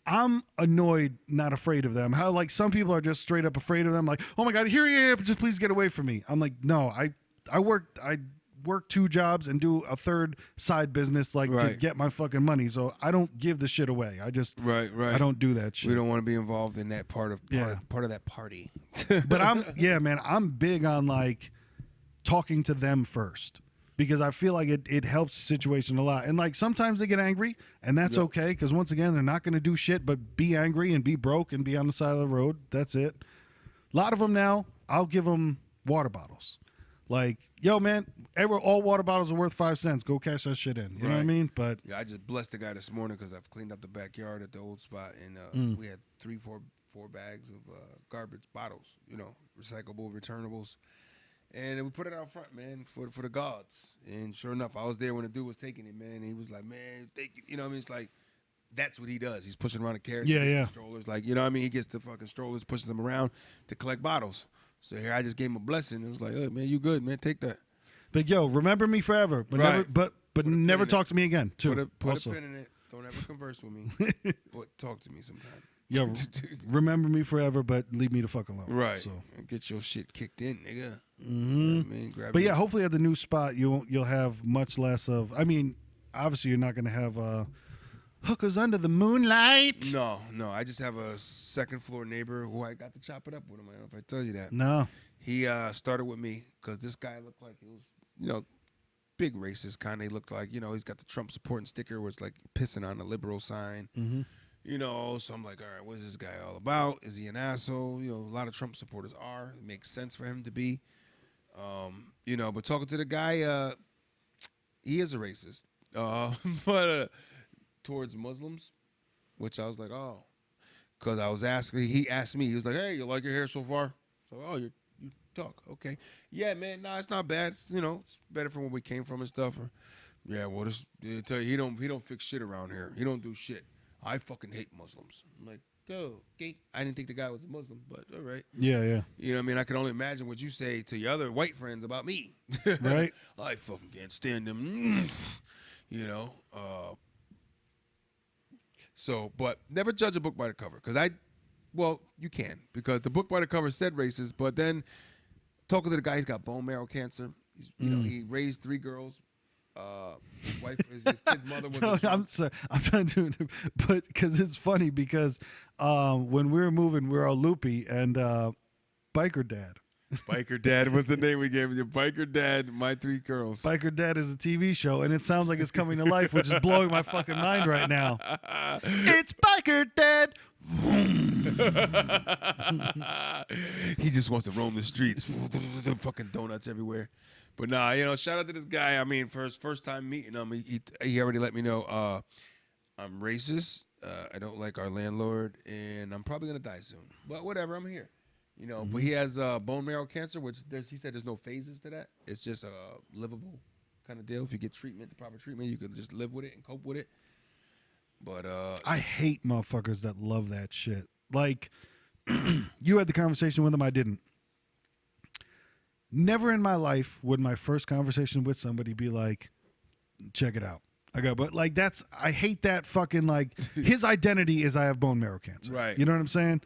I'm annoyed, not afraid of them. How like some people are just straight up afraid of them, like, oh my god, here he is, just please get away from me. I'm like, no, I work 2 jobs and do a third side business like to get my fucking money. So I don't give the shit away. I just I don't do that shit. We don't want to be involved in that part of that party. But I'm big on like talking to them first because I feel like it helps the situation a lot. And like sometimes they get angry and that's okay because once again they're not going to do shit but be angry and be broke and be on the side of the road. That's it. A lot of them now, I'll give them water bottles. Like, yo, man, all water bottles are worth 5 cents. Go cash that shit in. You know what I mean? But yeah, I just blessed the guy this morning because I've cleaned up the backyard at the old spot, and we had 4 bags of garbage bottles, you know, recyclable, returnables, and we put it out front, man, for the gods. And sure enough, I was there when the dude was taking it, man. And he was like, man, thank you. You know what I mean? It's like that's what he does. He's pushing around the carriage, strollers, like you know what I mean. He gets the fucking strollers, pushes them around to collect bottles. So here I just gave him a blessing. It was like, oh, man, you good, man. Take that. But yo, remember me forever, but never talk to me again. Too. Put a pin in it. Don't ever converse with me. But talk to me sometime. Yo, remember me forever, but leave me the fuck alone. Right. So and get your shit kicked in, nigga. Mm-hmm. But yeah, hopefully at the new spot you'll have much less of. I mean, obviously you're not gonna have hookers under the moonlight. No. I just have a second floor neighbor who I got to chop it up with him. I don't know if I tell you that. No. He started with me because this guy looked like he was, you know, big racist kind of. He looked like, you know, he's got the Trump supporting sticker where it's like pissing on the liberal sign. Mm-hmm. You know, so I'm like, all right, what is this guy all about? Is he an asshole? You know, a lot of Trump supporters are. It makes sense for him to be. You know, but talking to the guy, he is a racist. But towards Muslims, which I was like, oh. Because I was asking, he asked me, he was like, hey, you like your hair so far? So, oh, you talk. Okay. Yeah, man, nah, it's not bad. It's, you know, it's better from where we came from and stuff. Or, yeah, well, I tell you, he don't fix shit around here. He don't do shit. I fucking hate Muslims. I'm like, go, okay. I didn't think the guy was a Muslim, but all right. Yeah. You know what I mean? I can only imagine what you say to your other white friends about me. Right. I fucking can't stand them. You know? So, but never judge a book by the cover. Because you can. Because the book by the cover said racist, but then talking to the guy, he's got bone marrow cancer. You know, he raised 3 girls. His wife, his kid's mother was. I'm sorry, I'm trying to do it, but because it's funny because when we were moving, we were all loopy and Biker Dad. Biker Dad was the name we gave you. Biker Dad, My 3 Girls. Biker Dad is a TV show, and it sounds like it's coming to life, which is blowing my fucking mind right now. It's Biker Dad. He just wants to roam the streets. Fucking donuts everywhere. But nah, you know, shout out to this guy. I mean, for his first time meeting him, he already let me know I'm racist. I don't like our landlord, and I'm probably gonna die soon. But whatever, I'm here. You know, but he has bone marrow cancer, which he said there's no phases to that. It's just a livable kind of deal. If you get treatment, the proper treatment, you can just live with it and cope with it. But I hate motherfuckers that love that shit. Like, you had the conversation with them, I didn't. Never in my life would my first conversation with somebody be like, check it out. But like I hate that fucking like his identity is I have bone marrow cancer. Right. You know what I'm saying?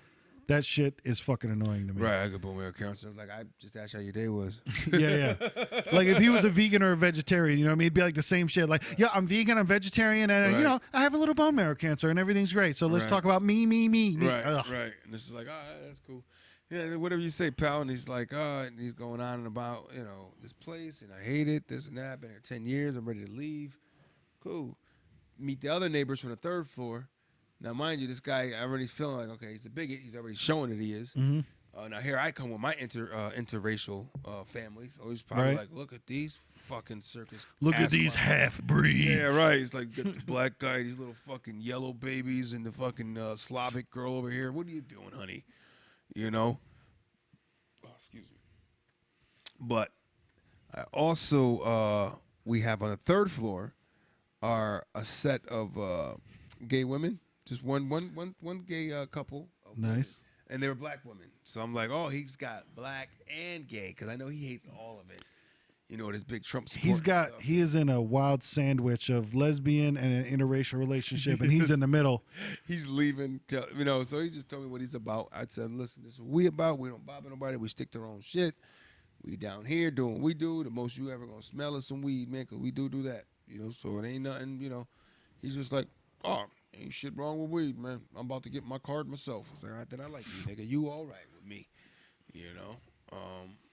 That shit is fucking annoying to me. right, I got bone marrow cancer. Like I just asked how your day was. Yeah. Like if he was a vegan or a vegetarian, you know what I mean? It'd be like the same shit. Like, yeah, I'm vegan, I'm vegetarian, and Right. you know, I have a little bone marrow cancer and everything's great. So let's Right. talk about me. Right, Ugh. right. And this is like, that's cool. Yeah, whatever you say, pal. And he's like, and he's going on and about, this place, and I hate it, this and that. Been here 10 years, I'm ready to leave. Cool. Meet the other neighbors from the third floor. Now, mind you, this guy already feeling like, okay, he's a bigot. He's already showing that he is. Mm-hmm. Now, here I come with my interracial family. So he's probably Right. like, look at these fucking circus. Look at these clowns. half-breeds. Yeah, right. He's like, got the black guy, these little fucking yellow babies, and the fucking Slavic girl over here. What are you doing, honey? Oh, excuse me. But I also, we have on the third floor are a set of gay women. Just one gay couple. Of women. Nice. And they were black women. So I'm like, oh, he's got black and gay, because I know he hates all of it. This big Trump support. He is in a wild sandwich of lesbian and an interracial relationship, and he's in the middle. He's leaving, so he just told me what he's about. I said, listen, this is what we about. We don't bother nobody. We stick to our own shit. We down here doing what we do. The most you ever going to smell is some weed, man, because we do that. So it ain't nothing, He's just like, oh, ain't shit wrong with weed, man. I'm about to get my card myself. I was like, all right, then I like you, nigga. You all right with me,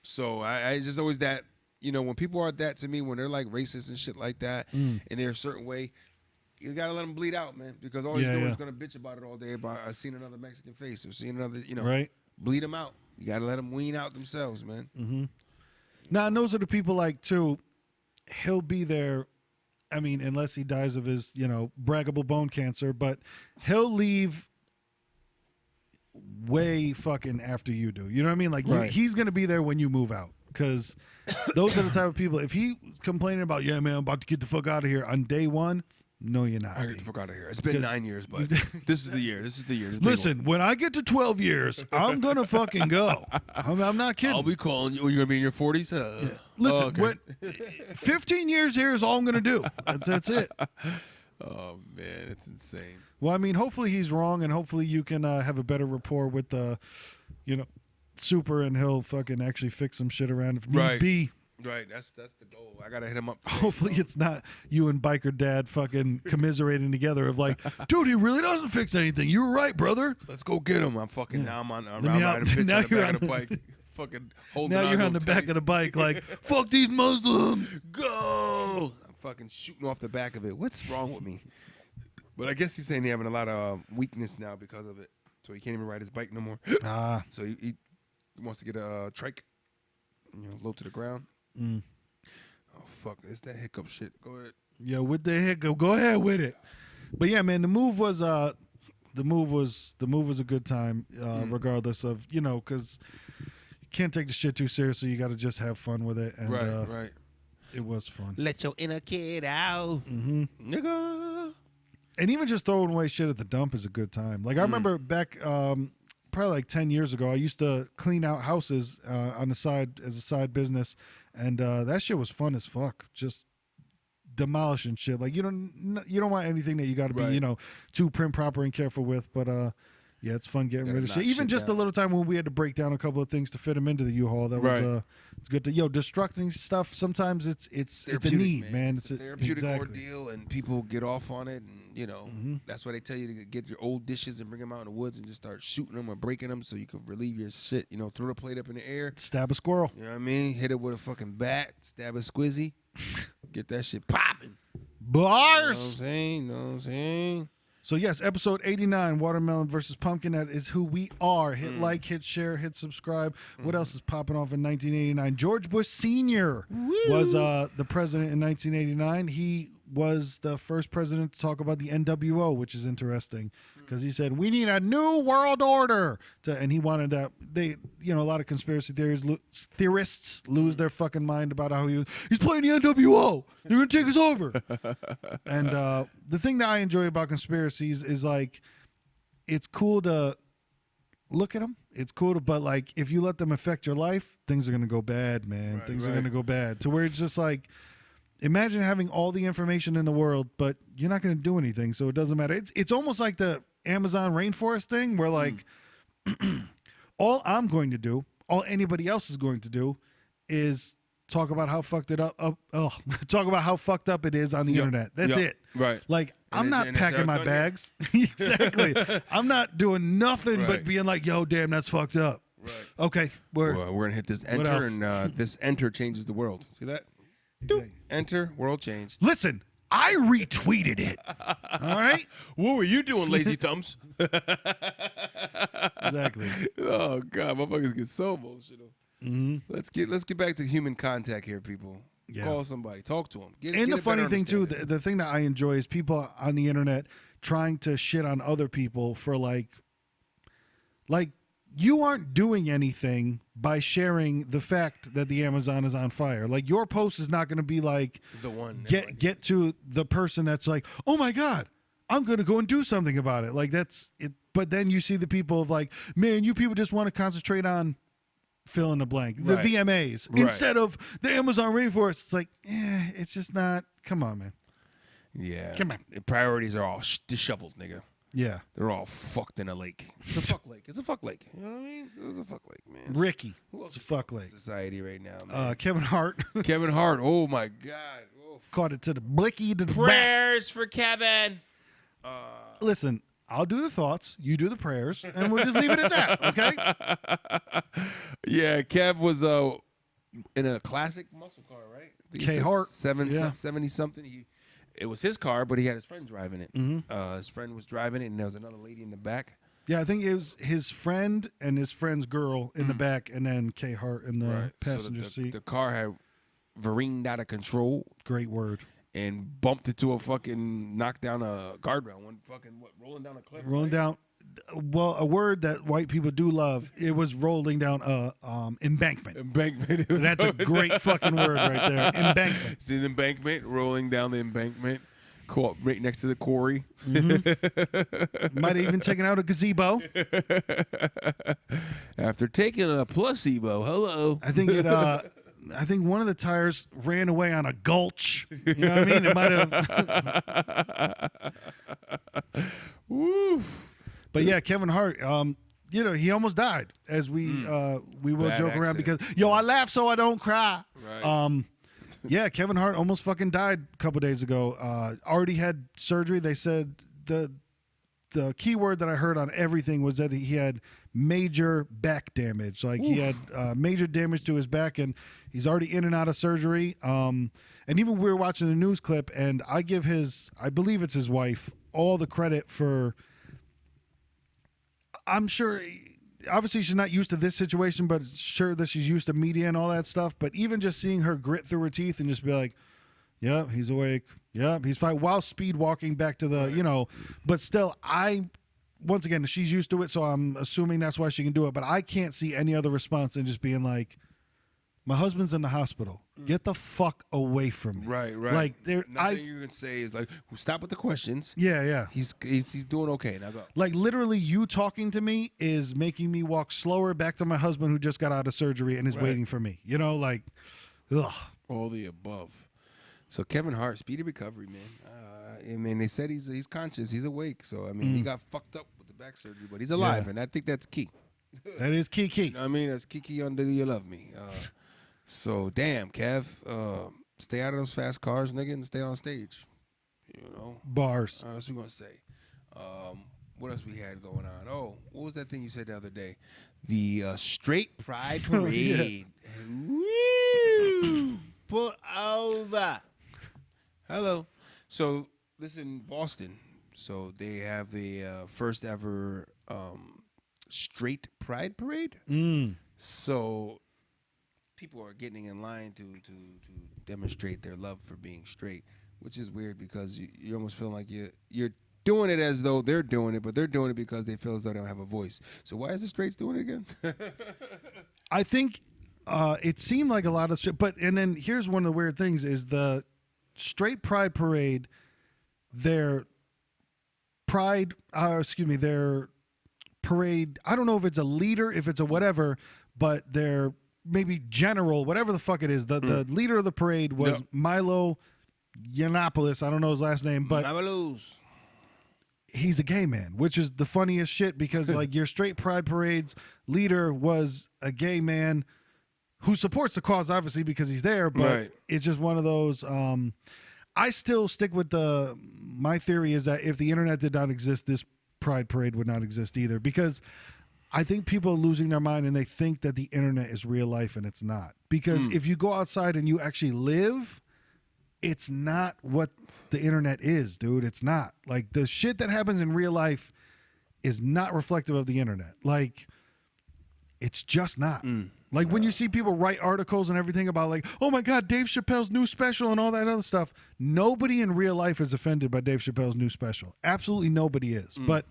So I just always that, when people are that to me, when they're like racist and shit like that, and they're a certain way, you gotta let them bleed out, man, because all he's doing is gonna bitch about it all day about I seen another Mexican face or seen another, right? Bleed them out. You gotta let them wean out themselves, man. Mm-hmm. Now, and those are the people like too. He'll be there. I mean, unless he dies of his, braggable bone cancer, but he'll leave way fucking after you do. You know what I mean? Like Right. he's gonna be there when you move out, because those are the type of people. If he complaining about, yeah, man, I'm about to get the fuck out of here on day one, no, you're not. I get the fuck out of here. It's been 9 years, but this is the year. This is the year. Listen, when I get to 12 years, I'm gonna fucking go. I'm not kidding. I'll be calling you. You're gonna be in your 40s. Listen, okay. what 15 years here is all I'm gonna do. That's it. Oh man, it's insane. Well, I mean, hopefully he's wrong, and hopefully you can have a better rapport with the, Super, and he'll fucking actually fix some shit around if need Right. be. Right, that's the goal. I gotta hit him up today, Hopefully it's not you and biker dad fucking commiserating together of like, dude, he really doesn't fix anything. You were right, brother. Let's go get him. I'm fucking now. I'm me riding out. a bitch Now on the you're back on of the the- bike, fucking holding. Now you're on the back of the bike like, fuck these Muslims. Go. I'm fucking shooting off the back of it. What's wrong with me? But I guess he's saying he's having a lot of weakness now because of it, so he can't even ride his bike no more. So he wants to get a trike, low to the ground. Oh fuck! It's that hiccup shit. Go ahead. Yeah, with the hiccup, go ahead with it. But yeah, man, the move was a good time, regardless of because you can't take the shit too seriously. You got to just have fun with it. And, Right. It was fun. Let your inner kid out, nigga. And even just throwing away shit at the dump is a good time. Like I remember back, probably like 10 years ago, I used to clean out houses on the side as a side business, and that shit was fun as fuck. Just demolishing shit. Like you don't want anything that you got to be Right. too prim proper and careful with. But yeah, it's fun getting Gotta rid of knock shit. Even shit just down. a little time when we had to break down a couple of things to fit them into the U-Haul. That Right. was it's good to destructing stuff. Sometimes it's a Therapeutic, need, man. It's a therapeutic exactly. ordeal, and people get off on it, and that's why they tell you to get your old dishes and bring them out in the woods and just start shooting them or breaking them so you can relieve your shit. Throw the plate up in the air. Stab a squirrel. You know what I mean? Hit it with a fucking bat, stab a squizzy, get that shit popping. Bars. Know what I'm saying? So yes, episode 89, Watermelon versus Pumpkin. That is who we are. Hit like, hit share, hit subscribe. What else is popping off in 1989? George Bush Sr. was the president in 1989. He was the first president to talk about the NWO, which is interesting because he said we need a new world order. And he wanted that. A lot of conspiracy theorists lose their fucking mind about how he's playing the NWO. They're gonna take us over. And the thing that I enjoy about conspiracies is like, it's cool to look at them. It's cool but like, if you let them affect your life, things are gonna go bad, man. Things are gonna go bad. To where it's just like, imagine having all the information in the world, but you're not gonna do anything, so it doesn't matter. It's almost like the Amazon rainforest thing, where like, all I'm going to do, all anybody else is going to do, is talk about how fucked it up. Talk about how fucked up it is on the internet. That's it. Right. Like, I'm not packing my bags. Exactly. I'm not doing nothing but being like, yo, damn, that's fucked up. Right. Okay. We're gonna hit this enter, and this enter changes the world. See that? Exactly. Enter, world changed. Listen, I retweeted it. All right. What were you doing, lazy thumbs? Exactly. Oh God, motherfuckers get so emotional. Mm-hmm. Let's get back to human contact here, people. Yeah. Call somebody, talk to them. And the funny thing too, the thing that I enjoy is people on the internet trying to shit on other people for like you aren't doing anything by sharing the fact that the Amazon is on fire. Like, your post is not going to be like the one get to the person that's like, oh my God, I'm going to go and do something about it. Like, that's it. But then you see the people of like, man, you people just want to concentrate on fill in the blank, the VMAs, instead of the Amazon rainforest. It's like, it's just not. Come on, man. Yeah. Come on. The priorities are all disheveled, nigga. Yeah. They're all fucked in a lake. It's a fuck lake. It's a fuck lake. You know what I mean? It's a fuck lake, man. Ricky. Who else It's a fuck lake. Society right now, man. Kevin Hart. Kevin Hart. Oh my God. Oh. Caught it to the blicky to the Prayers for Kevin. Listen, I'll do the thoughts, you do the prayers, and we'll just leave it at that, okay? Yeah, Kev was in a classic muscle car, right? K Hart. 70 something. It was his car, but he had his friend driving it. Mm-hmm. His friend was driving it, and there was another lady in the back. Yeah, I think it was his friend and his friend's girl in the back, and then K Hart in the passenger seat. The car had careened out of control. Great word. And bumped into knocked down a guardrail. Rolling down a cliff. Rolling down. Well, a word that white people do love. It was rolling down embankment. Embankment. That's a great fucking word right there. Embankment. It's an embankment, rolling down the embankment, right next to the quarry. Mm-hmm. Might have even taken out a gazebo. After taking a placebo. Hello. I think it. I think one of the tires ran away on a gulch. You know what I mean? It might have. Woo. But yeah, Kevin Hart. He almost died. As we will Bad joke around accident. because I laugh so I don't cry. Right. Yeah, Kevin Hart almost fucking died a couple days ago. Already had surgery. They said the key word that I heard on everything was that he had major back damage. Like he had major damage to his back, and he's already in and out of surgery. And even we were watching the news clip, and I believe it's his wife, all the credit for. I'm sure, obviously she's not used to this situation, but sure that she's used to media and all that stuff. But even just seeing her grit through her teeth and just be like, yeah, he's awake. Yeah, he's fine. While speed walking back to the, but still, once again, she's used to it, so I'm assuming that's why she can do it. But I can't see any other response than just being like, my husband's in the hospital. Get the fuck away from me. Right. Like nothing you can say is like, stop with the questions. Yeah. He's doing okay. Now go. Like literally, you talking to me is making me walk slower back to my husband who just got out of surgery and is waiting for me. Like, ugh. All the above. So Kevin Hart, speedy recovery, man. They said he's conscious, he's awake. So he got fucked up with the back surgery, but he's alive, and I think that's key. That is key. You know what I mean? That's key under the you love me. So damn, Kev, stay out of those fast cars, nigga, and stay on stage. Bars. That's what we gonna say. What else we had going on? Oh, what was that thing you said the other day? The Straight Pride Parade. Woo! Pull over. Hello. So this in Boston. So they have a first ever Straight Pride Parade. So people are getting in line to demonstrate their love for being straight. which is weird because you almost feel like you're doing it as though they're doing it, but they're doing it because they feel as though they don't have a voice. So why is the straights doing it again? I think it seemed like a lot of shit. But and then here's one of the weird things is the straight pride parade, their pride, their parade, I don't know if it's a leader, if it's a whatever, but their maybe general, whatever the fuck it is, the leader of the parade was Milo Yiannopoulos. I don't know his last name, but he's a gay man, which is the funniest shit because like your straight pride parade's leader was a gay man who supports the cause, obviously, because he's there, but it's just one of those. I still stick with my theory is that if the internet did not exist, this pride parade would not exist either, because I think people are losing their mind and they think that the internet is real life and it's not. Because if you go outside and you actually live, it's not what the internet is, dude. It's not. Like, the shit that happens in real life is not reflective of the internet. Like, it's just not. Like, when you see people write articles and everything about, like, oh my God, Dave Chappelle's new special and all that other stuff, nobody in real life is offended by Dave Chappelle's new special. Absolutely nobody is. But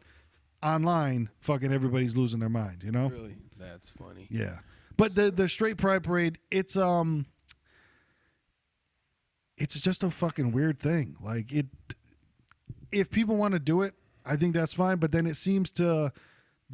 online, fucking everybody's losing their mind, you know? Really? That's funny. Yeah. But the straight pride parade, it's just a fucking weird thing. Like, if people want to do it, I think that's fine. But then it seems the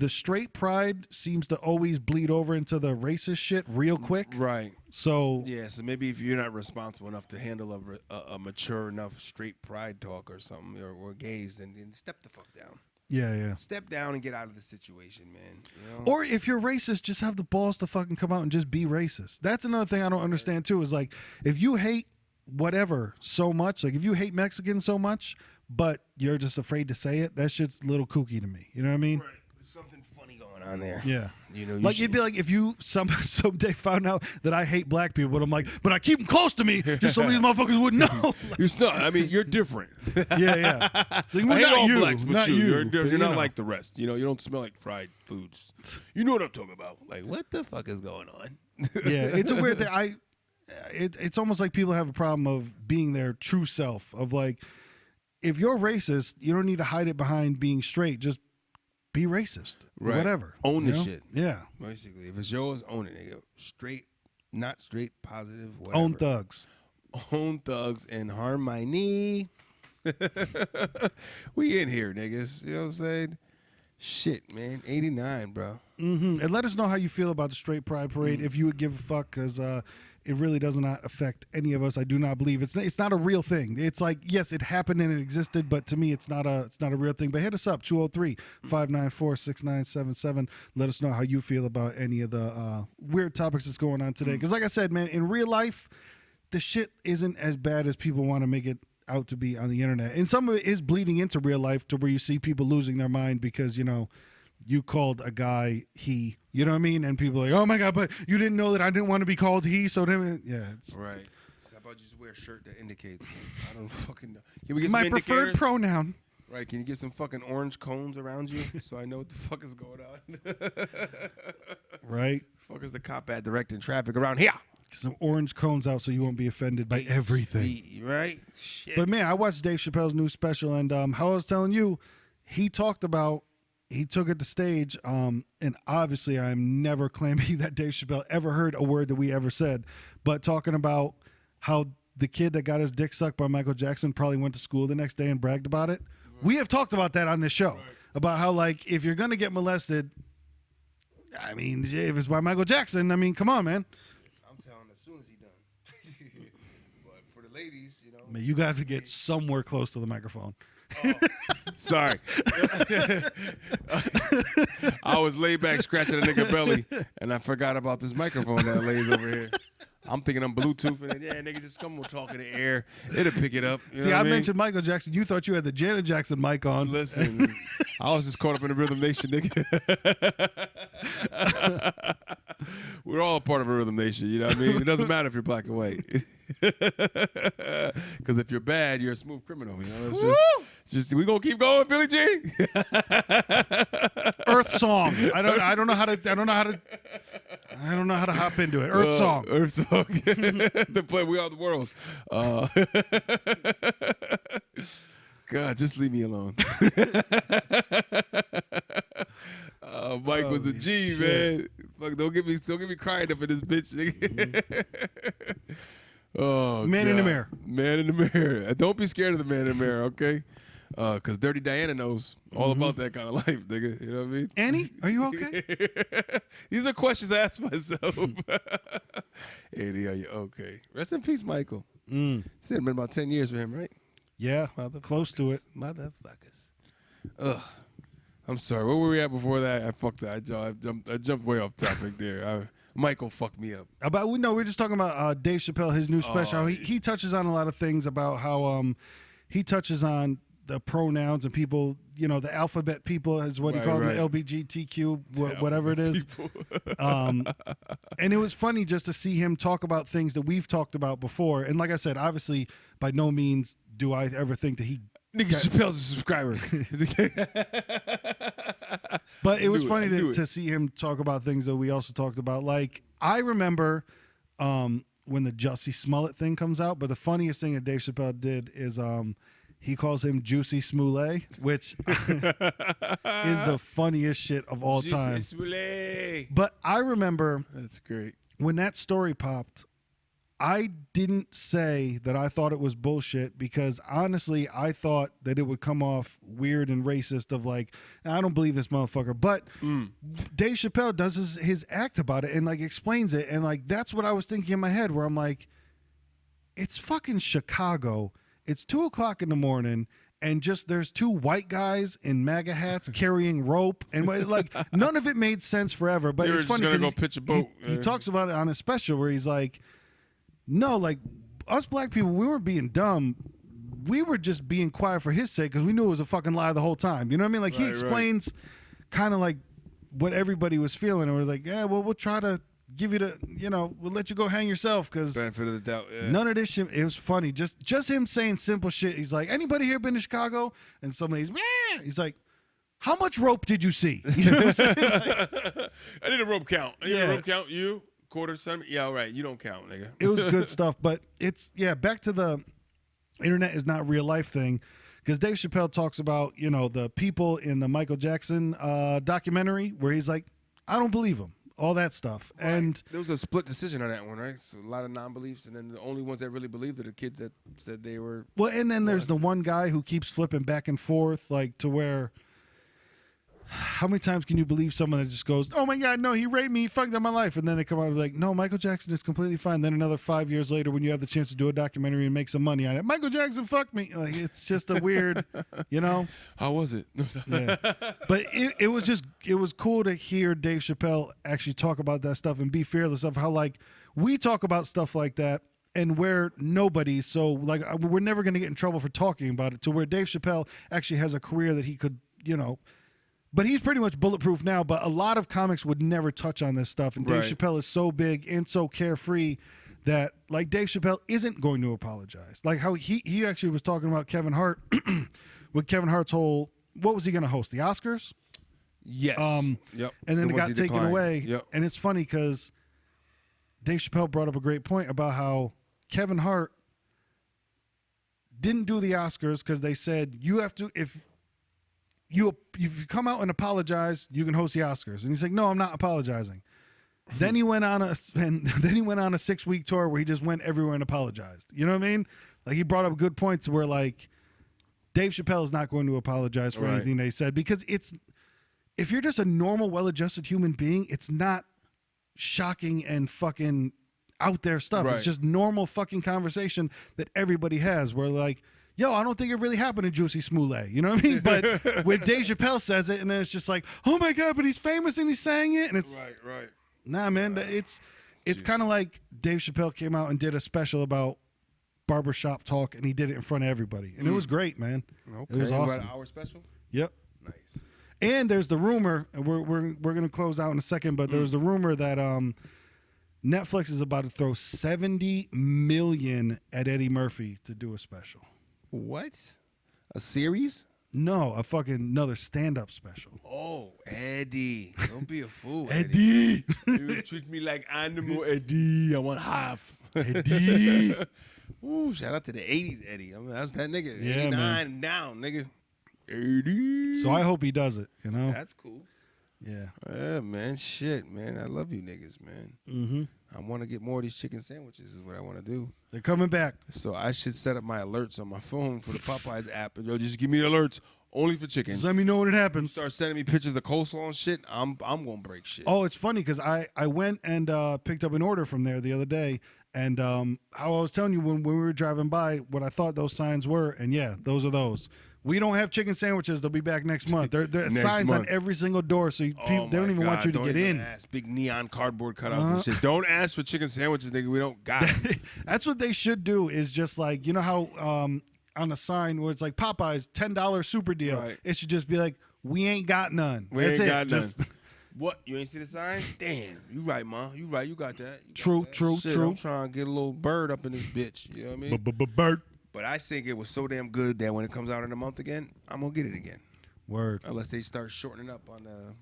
straight pride seems to always bleed over into the racist shit real quick. Right. So yeah. So maybe if you're not responsible enough to handle a mature enough straight pride talk or something or gays, then step the fuck down. Yeah. Step down and get out of the situation, man. You know? Or if you're racist, just have the balls to fucking come out and just be racist. That's another thing I don't understand too. Is like, if you hate whatever so much, like if you hate Mexicans so much, but you're just afraid to say it, that shit's a little kooky to me. You know what I mean? Right. There's something funny going on there. Yeah. You know, like it'd be like if you someday found out that I hate black people, but I'm like, but I keep them close to me just so these motherfuckers wouldn't know. It's not. I mean, you're different. Yeah. Like, I hate all you, blacks, but not you. You're not like the rest. You know, you don't smell like fried foods. You know what I'm talking about? Like, what the fuck is going on? Yeah, it's a weird thing. It's almost like people have a problem of being their true self. Of like, if you're racist, you don't need to hide it behind being straight. Just be racist. Right. Whatever. Own the shit. Yeah. Basically, if it's yours, own it, nigga. Straight, not straight, positive, whatever. Own thugs. Own thugs and harmony. We in here, niggas. You know what I'm saying? Shit, man. 89, bro. And let us know how you feel about the straight pride parade. If you would give a fuck, because it really does not affect any of us. I do not believe it's not a real thing. It's like, yes, it happened and it existed, but to me, it's not a real thing. But hit us up, 203-594-6977. Let us know how you feel about any of the weird topics that's going on today. Because like I said, man, in real life, the shit isn't as bad as people want to make it out to be on the internet. And some of it is bleeding into real life to where you see people losing their mind because, you know, you called a guy he, you know what I mean? And people are like, oh my God, but you didn't know that I didn't want to be called he. So then, yeah. It's, right. So how about you just wear a shirt that indicates? I don't fucking know. Can we get my some preferred pronoun. Right. Can you get some fucking orange cones around you so I know what the fuck is going on? Right. Fuck is the cop at directing traffic around here? Some orange cones out so you won't be offended by everything. Right? Shit. But man, I watched Dave Chappelle's new special, and how I was telling you, he took it to stage, and obviously I'm never claiming that Dave Chappelle ever heard a word that we ever said, but talking about how the kid that got his dick sucked by Michael Jackson probably went to school the next day and bragged about it. Right. We have talked about that on this show, about how, like, if you're going to get molested, I mean, if it's by Michael Jackson, I mean, come on, man. As soon as he done. But for the ladies, you know. Man, you got to get somewhere close to the microphone. Oh, sorry. I was laid back scratching a nigga belly, and I forgot about this microphone that lays over here. I'm thinking I'm Bluetoothing it. Yeah, nigga, just come talk in the air. It'll pick it up. You See, know I mean? mentioned Michael Jackson. You thought you had the Janet Jackson mic on. Listen, I was just caught up in the Rhythm Nation, nigga. We're all a part of a Rhythm Nation, you know what I mean? It doesn't matter if you're black or white. Because if you're bad, you're a smooth criminal. You know, it's just we gonna keep going, Billie Jean. Earth song. I don't know how to I don't know how to hop into it. Earth Song. Earth Song. To play We Are the World. God, just leave me alone. Mike was a G, man. Fuck, don't get me crying up in this bitch, nigga. Oh, Man in the mirror. Man in the mirror. Don't be scared of the man in the mirror, okay? Because Dirty Diana knows all about that kind of life, nigga. You know what I mean? Annie, are you okay? These are questions I ask myself. Annie, are you okay? Rest in peace, Michael. It's been about 10 years for him, right? Yeah, close to it. Motherfuckers. Ugh. I'm sorry. Where were we at before that? I fucked that. I jumped way off topic there. Michael fucked me up. We're just talking about Dave Chappelle, his new special. He touches on a lot of things about how he touches on the pronouns and people, the alphabet people is what he called them, the LGBTQ, whatever it is. And it was funny just to see him talk about things that we've talked about before. And like I said, obviously, by no means do I ever think that he. Nigga, Chappelle's a subscriber. But it was funny to see him talk about things that we also talked about. Like, I remember when the Jussie Smollett thing comes out, but the funniest thing that Dave Chappelle did is he calls him Juicy Smollett, which is the funniest shit of all time. Juicy Smollett. But I remember that's great. When that story popped, I didn't say that I thought it was bullshit because honestly, I thought that it would come off weird and racist of like, I don't believe this motherfucker. But Dave Chappelle does his act about it and like explains it. And like, that's what I was thinking in my head where I'm like, it's fucking Chicago. It's 2:00 in the morning. And just there's two white guys in MAGA hats carrying rope. And like, none of it made sense forever. But it's funny because pitch a boat. He talks about it on his special where he's like, no, like us black people, we weren't being dumb. We were just being quiet for his sake because we knew it was a fucking lie the whole time. You know what I mean? Like he explains kind of like what everybody was feeling. And we're like, yeah, well, we'll try to give you we'll let you go hang yourself because benefit of the doubt. Yeah. None of this shit. It was funny. Just him saying simple shit. He's like, anybody here been to Chicago? And somebody's, he's like, how much rope did you see? You know what I'm saying? Like, I need a rope count. A rope count. You? Quarter centimeter? Yeah, all right. You don't count, nigga. It was good stuff, but it's back to the internet is not real life thing because Dave Chappelle talks about the people in the Michael Jackson documentary where he's like, I don't believe him, all that stuff, right. And there was a split decision on that one, right? So a lot of non-beliefs, and then the only ones that really believed are the kids that said they were. Well, and then there's the one guy who keeps flipping back and forth, like to where. How many times can you believe someone that just goes, oh my God, no, he raped me, he fucked up my life, and then they come out and be like, no, Michael Jackson is completely fine. Then another 5 years later, when you have the chance to do a documentary and make some money on it, Michael Jackson fucked me. Like it's just a weird, How was it? Yeah. But it was cool to hear Dave Chappelle actually talk about that stuff and be fearless of how like we talk about stuff like that. And we're nobody, so like we're never going to get in trouble for talking about it. To where Dave Chappelle actually has a career that he could, But he's pretty much bulletproof now, but a lot of comics would never touch on this stuff. And Dave Chappelle is so big and so carefree that, like, Dave Chappelle isn't going to apologize. Like how he actually was talking about Kevin Hart with Kevin Hart's whole, what was he going to host? The Oscars? Yes. Yep. And then it got taken away. Yep. And it's funny because Dave Chappelle brought up a great point about how Kevin Hart didn't do the Oscars because they said, you have to, if you come out and apologize, you can host the Oscars. And he's like, no, I'm not apologizing. Then he went on a 6-week tour where he just went everywhere and apologized. You know what I mean? Like he brought up good points where like Dave Chappelle is not going to apologize for anything they said because if you're just a normal, well-adjusted human being, it's not shocking and fucking out there stuff. Right. It's just normal fucking conversation that everybody has where like, yo, I don't think it really happened to Juicy Smollett. You know what I mean? But when Dave Chappelle says it, and then it's just like, oh my God, but he's famous and he's saying it, and it's right. Nah, man, it's kind of like Dave Chappelle came out and did a special about barbershop talk, and he did it in front of everybody, and it was great, man. Okay. It was awesome. About our special. Yep. Nice. And there's the rumor, and we're gonna close out in a second, but there's the rumor that Netflix is about to throw $70 million at Eddie Murphy to do a special. What? A series? No, a fucking another stand-up special. Oh, Eddie. Don't be a fool, Eddie. You treat me like animal, Eddie. I want half. Eddie. Ooh, shout out to the 80s, Eddie. I mean, that's that nigga. Yeah, 89 man. and down, nigga. Eddie. So I hope he does it, you know? That's cool. Yeah. Yeah, man. Shit, man. I love you niggas, man. Mm-hmm. I want to get more of these chicken sandwiches is what I want to do. They're coming back. So I should set up my alerts on my phone for the Popeyes app. And yo, just give me alerts only for chicken. Just let me know when it happens. Start sending me pictures of coleslaw and shit. I'm gonna break shit. Oh, it's funny because I went and picked up an order from there the other day. And how I was telling you when we were driving by what I thought those signs were. And yeah, those are those. We don't have chicken sandwiches. They'll be back next month. There are Next signs month. on every single door, so they don't even want you to Don't get even in. ask. Big neon cardboard cutouts and shit. Don't ask for chicken sandwiches, nigga. We don't got it. That's what they should do. Is just like, you know how on a sign where it's like Popeyes $10 super deal. Right. It should just be like, we ain't got none. We That's ain't it. got Just- none. What? You ain't see the sign? Damn. You right, ma. You right. You got that. You got True, that. true, Shit, true. I'm trying to get a little bird up in this bitch. You know what I mean? Bird. But I think it was so damn good that when it comes out in a month again, I'm gonna get it again. Word. Unless they start shortening up on the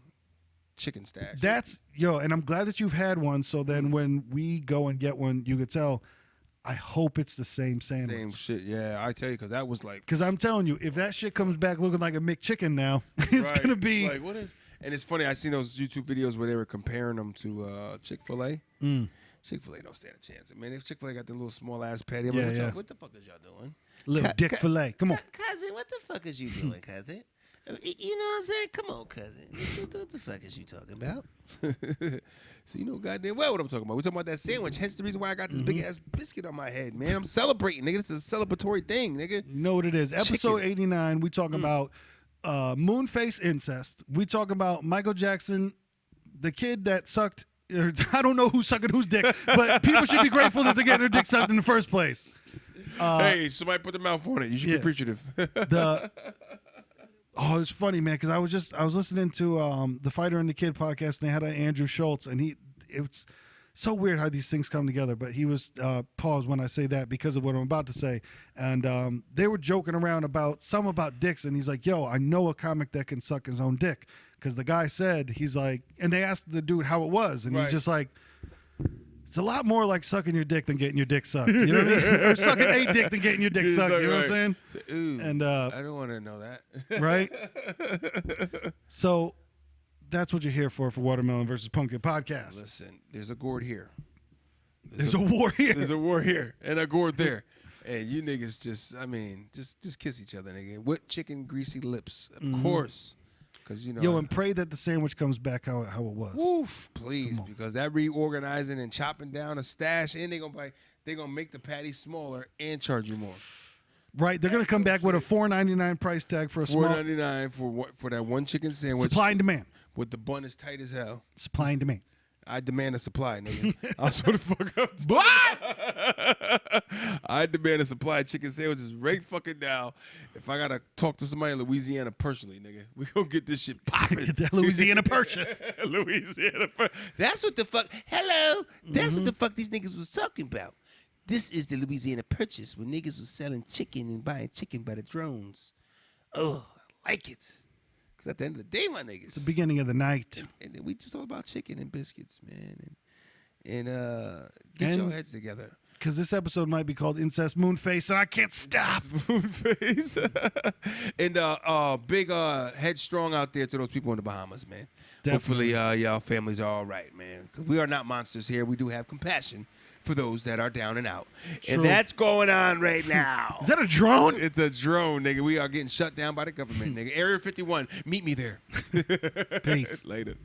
chicken stash. That's and I'm glad that you've had one. So then when we go and get one, you could tell. I hope it's the same sandwich. Same shit. Yeah, I tell you, because that was like. Because I'm telling you, if that shit comes back looking like a McChicken now, it's Right. gonna be. It's like, what is? And it's funny. I seen those YouTube videos where they were comparing them to Chick-fil-A. Chick-fil-A don't stand a chance. Man, if Chick-fil-A got the little small ass patty, I'm Yeah, like, yeah. what the fuck is y'all doing? Little dick fillet. Come on. Cousin, what the fuck is you doing, cousin? You know what I'm saying? Come on, cousin. What the fuck is you talking about? So you know goddamn well what I'm talking about. We're talking about that sandwich. Hence the reason why I got this big ass biscuit on my head, man. I'm celebrating, nigga. This is a celebratory thing, nigga. You know what it is. Episode Chicken. 89, we talk about moonface incest. We talk about Michael Jackson, the kid that sucked. I don't know who's sucking whose dick, but people should be grateful that they're getting their dick sucked in the first place. Hey, somebody put their mouth on it. You should be yeah. appreciative. It's funny, man, because I was listening to the Fighter and the Kid podcast, and they had Andrew Schultz, and it's so weird how these things come together. But he was paused when I say that because of what I'm about to say, and they were joking around about dicks, and he's like, "Yo, I know a comic that can suck his own dick," because the guy said he's like, and they asked the dude how it was, and he's Right. just like. It's a lot more like sucking your dick than getting your dick sucked. You know what I mean? Or sucking a dick than getting your dick sucked. You know what I'm saying? Ooh, And I don't want to know that. right? So that's what you're here for Watermelon versus Pumpkin podcast. Listen, there's a gourd here. There's a war here. There's a war here and a gourd there. And you niggas just kiss each other, nigga. With chicken greasy lips, of course. Because, you know. Yo, and pray that the sandwich comes back how it was. Woof, please, because that reorganizing and chopping down a stash, and they're gonna make the patty smaller and charge you more. Right? They're gonna come back with a $4.99 price tag for a small $4.99 for that one chicken sandwich. supply and demand. With the bun as tight as hell. Supply and demand. I demand a supply, nigga. I'll show the fuck up. I demand a supply of chicken sandwiches right fucking now. If I gotta talk to somebody in Louisiana personally, nigga, we gonna get this shit popping. Get that Louisiana purchase. Louisiana. That's what the fuck. Hello. That's what the fuck these niggas was talking about. This is the Louisiana Purchase when niggas was selling chicken and buying chicken by the drones. Oh, I like it. Because at the end of the day, my niggas. It's the beginning of the night. And then we just all about chicken and biscuits, man. And get your heads together. Because this episode might be called Incest Moonface, and I can't stop. Moonface. And big headstrong out there to those people in the Bahamas, man. Definitely. Hopefully y'all families are all right, man. Because we are not monsters here. We do have compassion for those that are down and out. True. And that's going on right now. Is that a drone? It's a drone, nigga. We are getting shut down by the government, nigga. Area 51, meet me there. Peace. Later.